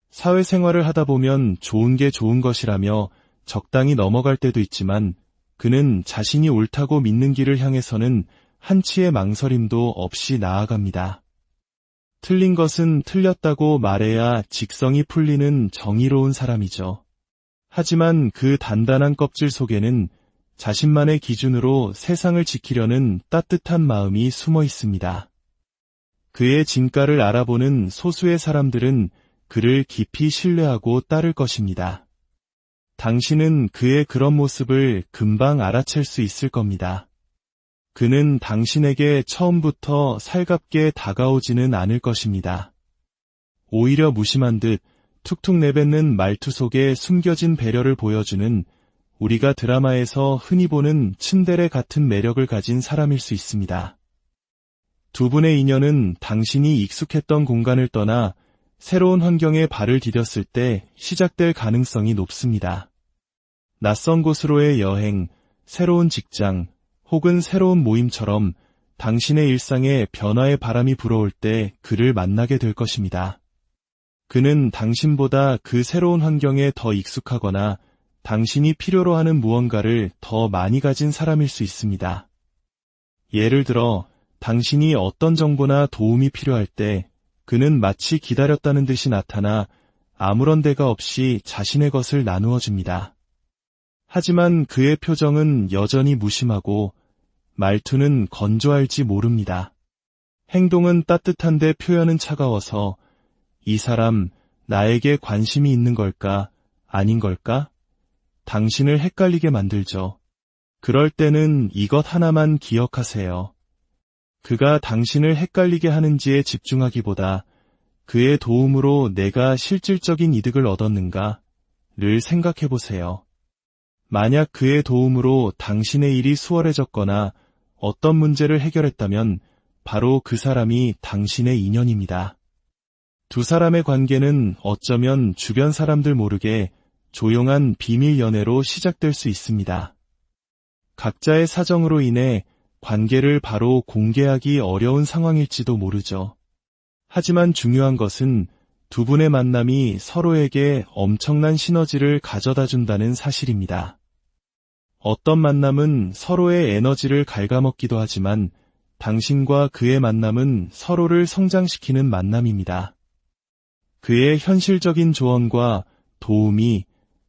S1: 사회생활을 하다 보면 좋은 게 좋은 것이라며 적당히 넘어갈 때도 있지만 그는 자신이 옳다고 믿는 길을 향해서는 한치의 망설임도 없이 나아갑니다. 틀린 것은 틀렸다고 말해야 직성이 풀리는 정의로운 사람이죠. 하지만 그 단단한 껍질 속에는 자신만의 기준으로 세상을 지키려는 따뜻한 마음이 숨어 있습니다. 그의 진가를 알아보는 소수의 사람들은 그를 깊이 신뢰하고 따를 것입니다. 당신은 그의 그런 모습을 금방 알아챌 수 있을 겁니다. 그는 당신에게 처음부터 살갑게 다가오지는 않을 것입니다. 오히려 무심한 듯 툭툭 내뱉는 말투 속에 숨겨진 배려를 보여주는 우리가 드라마에서 흔히 보는 츤데레 같은 매력을 가진 사람일 수 있습니다. 두 분의 인연은 당신이 익숙했던 공간을 떠나 새로운 환경에 발을 디뎠을 때 시작될 가능성이 높습니다. 낯선 곳으로의 여행, 새로운 직장, 혹은 새로운 모임처럼 당신의 일상에 변화의 바람이 불어올 때 그를 만나게 될 것입니다. 그는 당신보다 그 새로운 환경에 더 익숙하거나 당신이 필요로 하는 무언가를 더 많이 가진 사람일 수 있습니다. 예를 들어, 당신이 어떤 정보나 도움이 필요할 때 그는 마치 기다렸다는 듯이 나타나 아무런 대가 없이 자신의 것을 나누어 줍니다. 하지만 그의 표정은 여전히 무심하고 말투는 건조할지 모릅니다. 행동은 따뜻한데 표현은 차가워서 이 사람 나에게 관심이 있는 걸까, 아닌 걸까? 당신을 헷갈리게 만들죠. 그럴 때는 이것 하나만 기억하세요. 그가 당신을 헷갈리게 하는지에 집중하기보다 그의 도움으로 내가 실질적인 이득을 얻었는가를 생각해 보세요. 만약 그의 도움으로 당신의 일이 수월해졌거나 어떤 문제를 해결했다면 바로 그 사람이 당신의 인연입니다. 두 사람의 관계는 어쩌면 주변 사람들 모르게 조용한 비밀 연애로 시작될 수 있습니다. 각자의 사정으로 인해 관계를 바로 공개하기 어려운 상황일지도 모르죠. 하지만 중요한 것은 두 분의 만남이 서로에게 엄청난 시너지를 가져다 준다는 사실입니다. 어떤 만남은 서로의 에너지를 갉아먹기도 하지만 당신과 그의 만남은 서로를 성장시키는 만남입니다. 그의 현실적인 조언과 도움이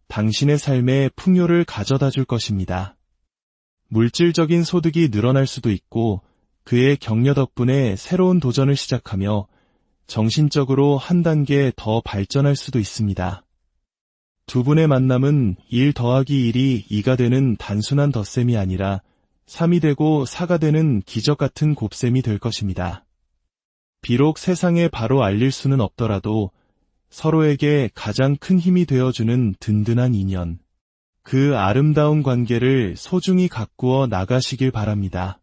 S1: 당신의 삶에 풍요를 가져다 줄 것입니다. 물질적인 소득이 늘어날 수도 있고 그의 격려 덕분에 새로운 도전을 시작하며 정신적으로 한 단계 더 발전할 수도 있습니다. 두 분의 만남은 1 더하기 1이 2가 되는 단순한 덧셈이 아니라 3이 되고 4가 되는 기적 같은 곱셈이 될 것입니다. 비록 세상에 바로 알릴 수는 없더라도 서로에게 가장 큰 힘이 되어주는 든든한 인연, 그 아름다운 관계를 소중히 가꾸어 나가시길 바랍니다.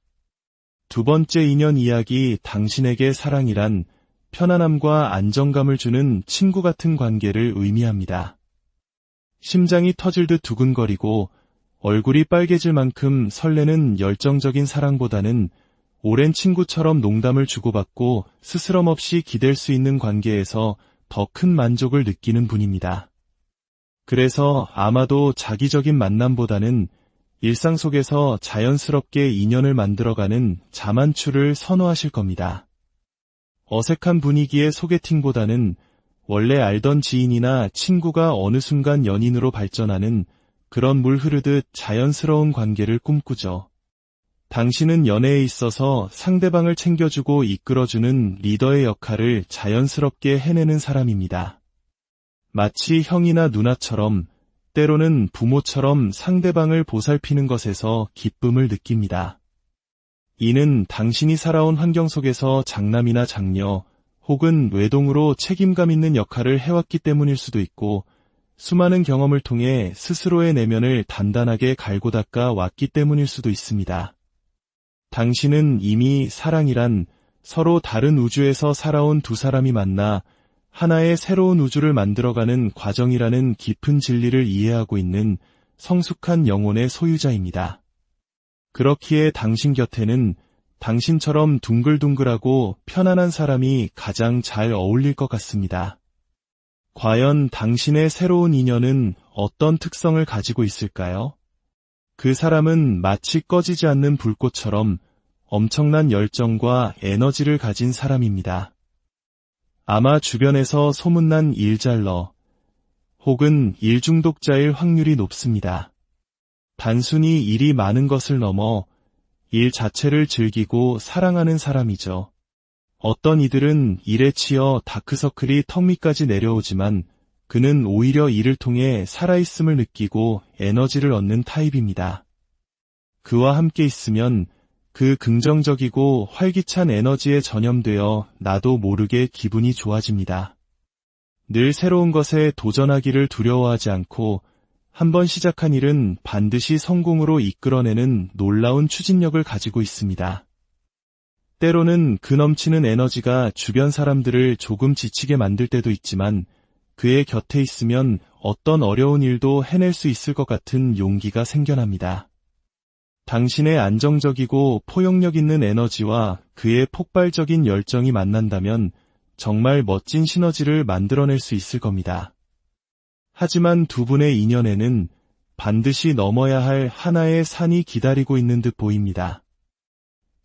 S1: 두 번째 인연 이야기, 당신에게 사랑이란 편안함과 안정감을 주는 친구 같은 관계를 의미합니다. 심장이 터질 듯 두근거리고 얼굴이 빨개질 만큼 설레는 열정적인 사랑보다는 오랜 친구처럼 농담을 주고받고 스스럼 없이 기댈 수 있는 관계에서 더 큰 만족을 느끼는 분입니다. 그래서 아마도 자기적인 만남보다는 일상 속에서 자연스럽게 인연을 만들어가는 자만추를 선호하실 겁니다. 어색한 분위기의 소개팅보다는 원래 알던 지인이나 친구가 어느 순간 연인으로 발전하는 그런 물 흐르듯 자연스러운 관계를 꿈꾸죠. 당신은 연애에 있어서 상대방을 챙겨주고 이끌어주는 리더의 역할을 자연스럽게 해내는 사람입니다. 마치 형이나 누나처럼, 때로는 부모처럼 상대방을 보살피는 것에서 기쁨을 느낍니다. 이는 당신이 살아온 환경 속에서 장남이나 장녀, 혹은 외동으로 책임감 있는 역할을 해왔기 때문일 수도 있고, 수많은 경험을 통해 스스로의 내면을 단단하게 갈고 닦아 왔기 때문일 수도 있습니다. 당신은 이미 사랑이란 서로 다른 우주에서 살아온 두 사람이 만나 하나의 새로운 우주를 만들어가는 과정이라는 깊은 진리를 이해하고 있는 성숙한 영혼의 소유자입니다. 그렇기에 당신 곁에는 당신처럼 둥글둥글하고 편안한 사람이 가장 잘 어울릴 것 같습니다. 과연 당신의 새로운 인연은 어떤 특성을 가지고 있을까요? 그 사람은 마치 꺼지지 않는 불꽃처럼 엄청난 열정과 에너지를 가진 사람입니다. 아마 주변에서 소문난 일잘러 혹은 일중독자일 확률이 높습니다. 단순히 일이 많은 것을 넘어 일 자체를 즐기고 사랑하는 사람이죠. 어떤 이들은 일에 치여 다크서클이 턱 밑까지 내려오지만 그는 오히려 이를 통해 살아있음을 느끼고 에너지를 얻는 타입입니다. 그와 함께 있으면 그 긍정적이고 활기찬 에너지에 전염되어 나도 모르게 기분이 좋아집니다. 늘 새로운 것에 도전하기를 두려워하지 않고 한번 시작한 일은 반드시 성공으로 이끌어내는 놀라운 추진력을 가지고 있습니다. 때로는 그 넘치는 에너지가 주변 사람들을 조금 지치게 만들 때도 있지만 그의 곁에 있으면 어떤 어려운 일도 해낼 수 있을 것 같은 용기가 생겨납니다. 당신의 안정적이고 포용력 있는 에너지와 그의 폭발적인 열정이 만난다면 정말 멋진 시너지를 만들어낼 수 있을 겁니다. 하지만 두 분의 인연에는 반드시 넘어야 할 하나의 산이 기다리고 있는 듯 보입니다.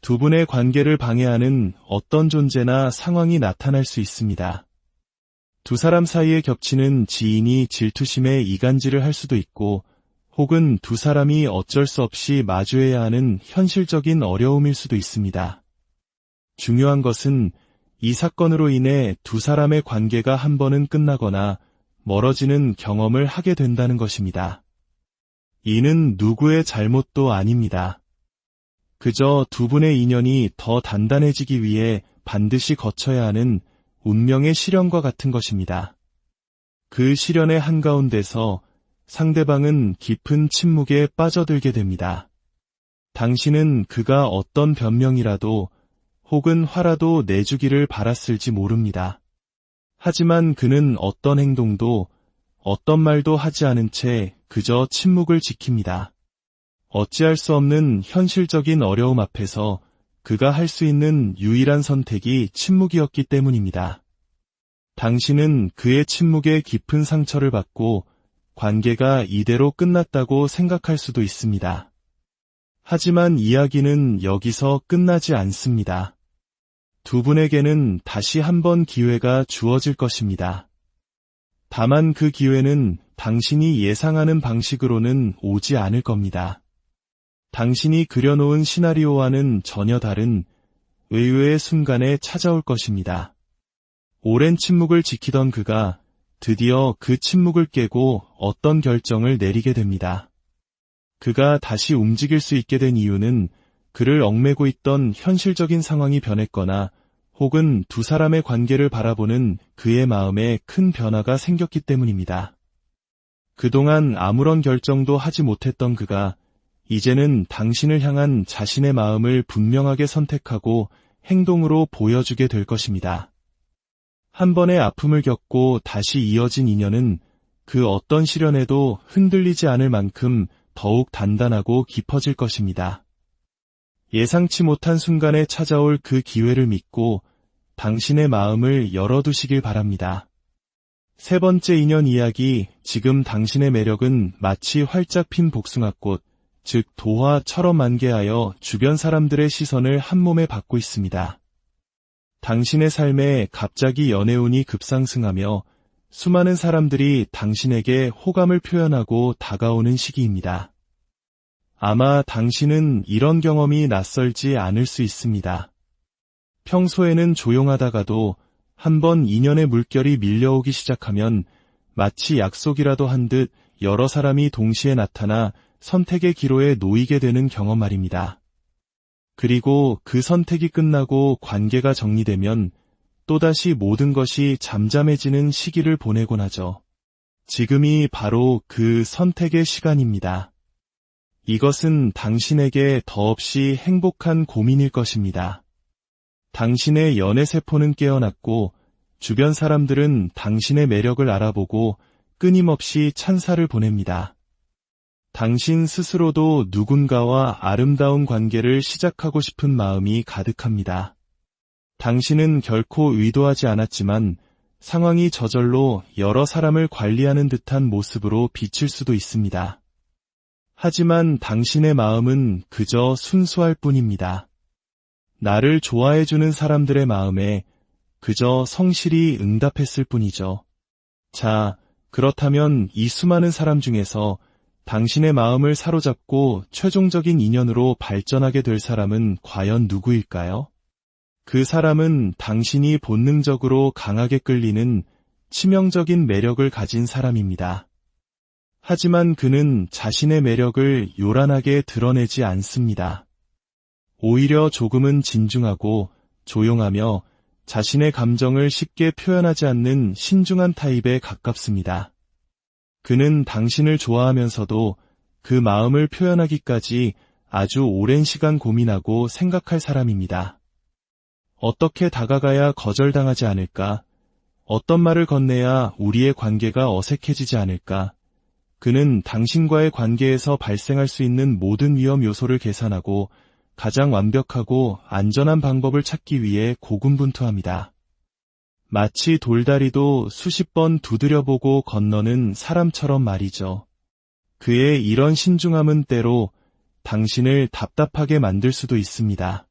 S1: 두 분의 관계를 방해하는 어떤 존재나 상황이 나타날 수 있습니다. 두 사람 사이에 겹치는 지인이 질투심에 이간질을 할 수도 있고, 혹은 두 사람이 어쩔 수 없이 마주해야 하는 현실적인 어려움일 수도 있습니다. 중요한 것은 이 사건으로 인해 두 사람의 관계가 한 번은 끝나거나 멀어지는 경험을 하게 된다는 것입니다. 이는 누구의 잘못도 아닙니다. 그저 두 분의 인연이 더 단단해지기 위해 반드시 거쳐야 하는 운명의 시련과 같은 것입니다. 그 시련의 한가운데서 상대방은 깊은 침묵에 빠져들게 됩니다. 당신은 그가 어떤 변명이라도 혹은 화라도 내주기를 바랐을지 모릅니다. 하지만 그는 어떤 행동도 어떤 말도 하지 않은 채 그저 침묵을 지킵니다. 어찌할 수 없는 현실적인 어려움 앞에서 그가 할 수 있는 유일한 선택이 침묵이었기 때문입니다. 당신은 그의 침묵에 깊은 상처를 받고 관계가 이대로 끝났다고 생각할 수도 있습니다. 하지만 이야기는 여기서 끝나지 않습니다. 두 분에게는 다시 한 번 기회가 주어질 것입니다. 다만 그 기회는 당신이 예상하는 방식으로는 오지 않을 겁니다. 당신이 그려놓은 시나리오와는 전혀 다른 의외의 순간에 찾아올 것입니다. 오랜 침묵을 지키던 그가 드디어 그 침묵을 깨고 어떤 결정을 내리게 됩니다. 그가 다시 움직일 수 있게 된 이유는 그를 얽매고 있던 현실적인 상황이 변했거나 혹은 두 사람의 관계를 바라보는 그의 마음에 큰 변화가 생겼기 때문입니다. 그동안 아무런 결정도 하지 못했던 그가 이제는 당신을 향한 자신의 마음을 분명하게 선택하고 행동으로 보여주게 될 것입니다. 한 번의 아픔을 겪고 다시 이어진 인연은 그 어떤 시련에도 흔들리지 않을 만큼 더욱 단단하고 깊어질 것입니다. 예상치 못한 순간에 찾아올 그 기회를 믿고 당신의 마음을 열어두시길 바랍니다. 세 번째 인연 이야기, 지금 당신의 매력은 마치 활짝 핀 복숭아꽃, 즉 도화처럼 만개하여 주변 사람들의 시선을 한몸에 받고 있습니다. 당신의 삶에 갑자기 연애운이 급상승하며 수많은 사람들이 당신에게 호감을 표현하고 다가오는 시기입니다. 아마 당신은 이런 경험이 낯설지 않을 수 있습니다. 평소에는 조용하다가도 한번 인연의 물결이 밀려오기 시작하면 마치 약속이라도 한 듯 여러 사람이 동시에 나타나 선택의 기로에 놓이게 되는 경험 말입니다. 그리고 그 선택이 끝나고 관계가 정리되면 또다시 모든 것이 잠잠해지는 시기를 보내곤 하죠. 지금이 바로 그 선택의 시간입니다. 이것은 당신에게 더없이 행복한 고민일 것입니다. 당신의 연애세포는 깨어났고 주변 사람들은 당신의 매력을 알아보고 끊임없이 찬사를 보냅니다. 당신 스스로도 누군가와 아름다운 관계를 시작하고 싶은 마음이 가득합니다. 당신은 결코 의도하지 않았지만 상황이 저절로 여러 사람을 관리하는 듯한 모습으로 비칠 수도 있습니다. 하지만 당신의 마음은 그저 순수할 뿐입니다. 나를 좋아해주는 사람들의 마음에 그저 성실히 응답했을 뿐이죠. 자, 그렇다면 이 수많은 사람 중에서 당신의 마음을 사로잡고 최종적인 인연으로 발전하게 될 사람은 과연 누구일까요? 그 사람은 당신이 본능적으로 강하게 끌리는 치명적인 매력을 가진 사람입니다. 하지만 그는 자신의 매력을 요란하게 드러내지 않습니다. 오히려 조금은 진중하고 조용하며 자신의 감정을 쉽게 표현하지 않는 신중한 타입에 가깝습니다. 그는 당신을 좋아하면서도 그 마음을 표현하기까지 아주 오랜 시간 고민하고 생각할 사람입니다. 어떻게 다가가야 거절당하지 않을까? 어떤 말을 건네야 우리의 관계가 어색해지지 않을까? 그는 당신과의 관계에서 발생할 수 있는 모든 위험 요소를 계산하고 가장 완벽하고 안전한 방법을 찾기 위해 고군분투합니다. 마치 돌다리도 수십 번 두드려보고 건너는 사람처럼 말이죠. 그의 이런 신중함은 때로 당신을 답답하게 만들 수도 있습니다.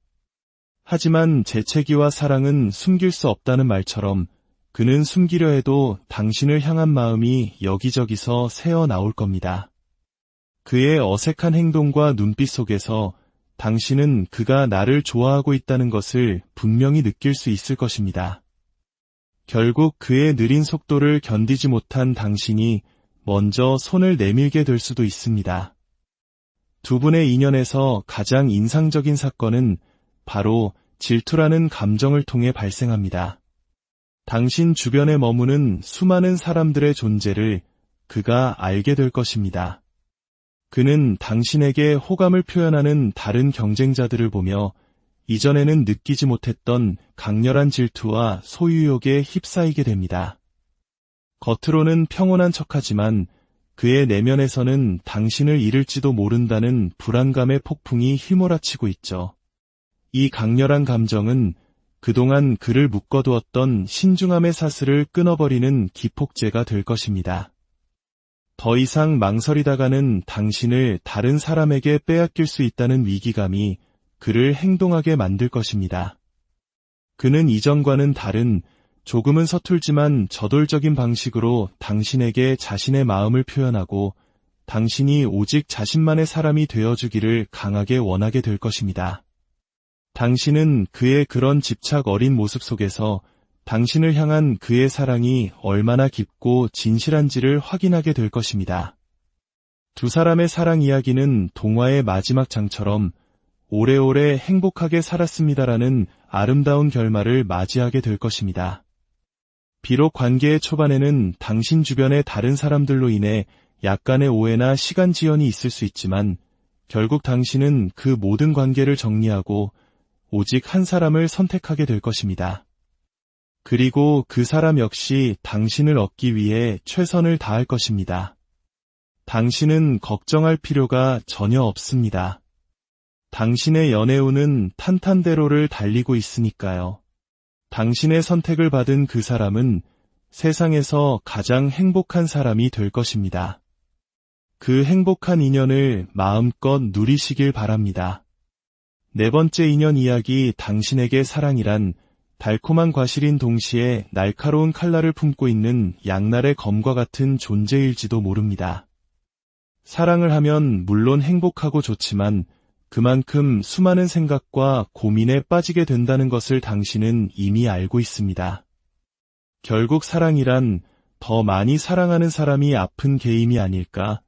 S1: 하지만 재채기와 사랑은 숨길 수 없다는 말처럼 그는 숨기려 해도 당신을 향한 마음이 여기저기서 새어 나올 겁니다. 그의 어색한 행동과 눈빛 속에서 당신은 그가 나를 좋아하고 있다는 것을 분명히 느낄 수 있을 것입니다. 결국 그의 느린 속도를 견디지 못한 당신이 먼저 손을 내밀게 될 수도 있습니다. 두 분의 인연에서 가장 인상적인 사건은 바로 질투라는 감정을 통해 발생합니다. 당신 주변에 머무는 수많은 사람들의 존재를 그가 알게 될 것입니다. 그는 당신에게 호감을 표현하는 다른 경쟁자들을 보며 이전에는 느끼지 못했던 강렬한 질투와 소유욕에 휩싸이게 됩니다. 겉으로는 평온한 척하지만 그의 내면에서는 당신을 잃을지도 모른다는 불안감의 폭풍이 휘몰아치고 있죠. 이 강렬한 감정은 그동안 그를 묶어두었던 신중함의 사슬을 끊어버리는 기폭제가 될 것입니다. 더 이상 망설이다가는 당신을 다른 사람에게 빼앗길 수 있다는 위기감이 그를 행동하게 만들 것입니다. 그는 이전과는 다른 조금은 서툴지만 저돌적인 방식으로 당신에게 자신의 마음을 표현하고 당신이 오직 자신만의 사람이 되어주기를 강하게 원하게 될 것입니다. 당신은 그의 그런 집착 어린 모습 속에서 당신을 향한 그의 사랑이 얼마나 깊고 진실한지를 확인하게 될 것입니다. 두 사람의 사랑 이야기는 동화의 마지막 장처럼 오래오래 행복하게 살았습니다라는 아름다운 결말을 맞이하게 될 것입니다. 비록 관계의 초반에는 당신 주변의 다른 사람들로 인해 약간의 오해나 시간 지연이 있을 수 있지만 결국 당신은 그 모든 관계를 정리하고 오직 한 사람을 선택하게 될 것입니다. 그리고 그 사람 역시 당신을 얻기 위해 최선을 다할 것입니다. 당신은 걱정할 필요가 전혀 없습니다. 당신의 연애운은 탄탄대로를 달리고 있으니까요. 당신의 선택을 받은 그 사람은 세상에서 가장 행복한 사람이 될 것입니다. 그 행복한 인연을 마음껏 누리시길 바랍니다. 네 번째 인연 이야기 당신에게 사랑이란 달콤한 과실인 동시에 날카로운 칼날을 품고 있는 양날의 검과 같은 존재일지도 모릅니다. 사랑을 하면 물론 행복하고 좋지만 그만큼 수많은 생각과 고민에 빠지게 된다는 것을 당신은 이미 알고 있습니다. 결국 사랑이란 더 많이 사랑하는 사람이 아픈 게임이 아닐까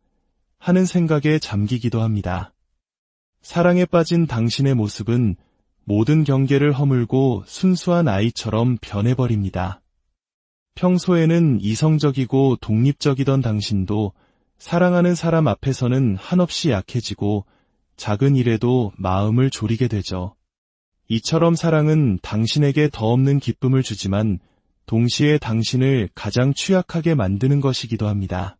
S1: 하는 생각에 잠기기도 합니다. 사랑에 빠진 당신의 모습은 모든 경계를 허물고 순수한 아이처럼 변해버립니다. 평소에는 이성적이고 독립적이던 당신도 사랑하는 사람 앞에서는 한없이 약해지고 작은 일에도 마음을 졸이게 되죠. 이처럼 사랑은 당신에게 더 없는 기쁨을 주지만 동시에 당신을 가장 취약하게 만드는 것이기도 합니다.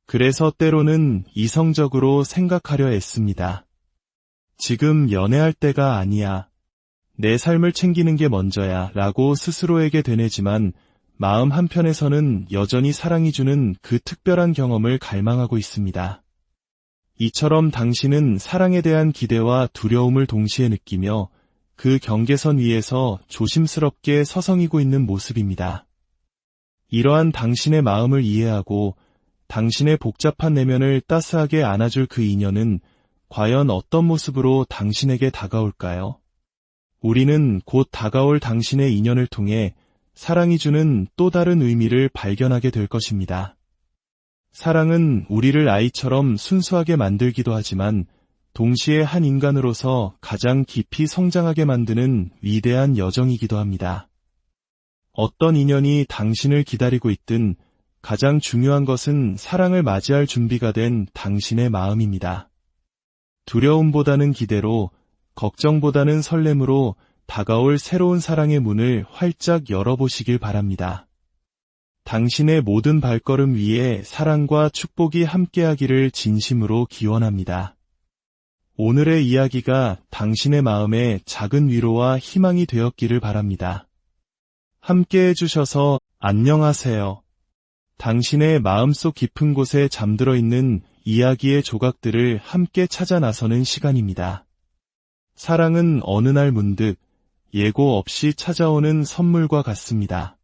S1: 그래서 때로는 이성적으로 생각하려 애씁니다. 지금 연애할 때가 아니야. 내 삶을 챙기는 게 먼저야 라고 스스로에게 되뇌지만 마음 한편에서는 여전히 사랑이 주는 그 특별한 경험을 갈망하고 있습니다. 이처럼 당신은 사랑에 대한 기대와 두려움을 동시에 느끼며 그 경계선 위에서 조심스럽게 서성이고 있는 모습입니다. 이러한 당신의 마음을 이해하고 당신의 복잡한 내면을 따스하게 안아줄 그 인연은 과연 어떤 모습으로 당신에게 다가올까요? 우리는 곧 다가올 당신의 인연을 통해 사랑이 주는 또 다른 의미를 발견하게 될 것입니다. 사랑은 우리를 아이처럼 순수하게 만들기도 하지만 동시에 한 인간으로서 가장 깊이 성장하게 만드는 위대한 여정이기도 합니다. 어떤 인연이 당신을 기다리고 있든 가장 중요한 것은 사랑을 맞이할 준비가 된 당신의 마음입니다. 두려움보다는 기대로, 걱정보다는 설렘으로 다가올 새로운 사랑의 문을 활짝 열어보시길 바랍니다. 당신의 모든 발걸음 위에 사랑과 축복이 함께하기를 진심으로 기원합니다. 오늘의 이야기가 당신의 마음에 작은 위로와 희망이 되었기를 바랍니다. 함께 해주셔서 안녕하세요. 당신의 마음속 깊은 곳에 잠들어 있는 이야기의 조각들을 함께 찾아 나서는 시간입니다. 사랑은 어느 날 문득 예고 없이 찾아오는 선물과 같습니다.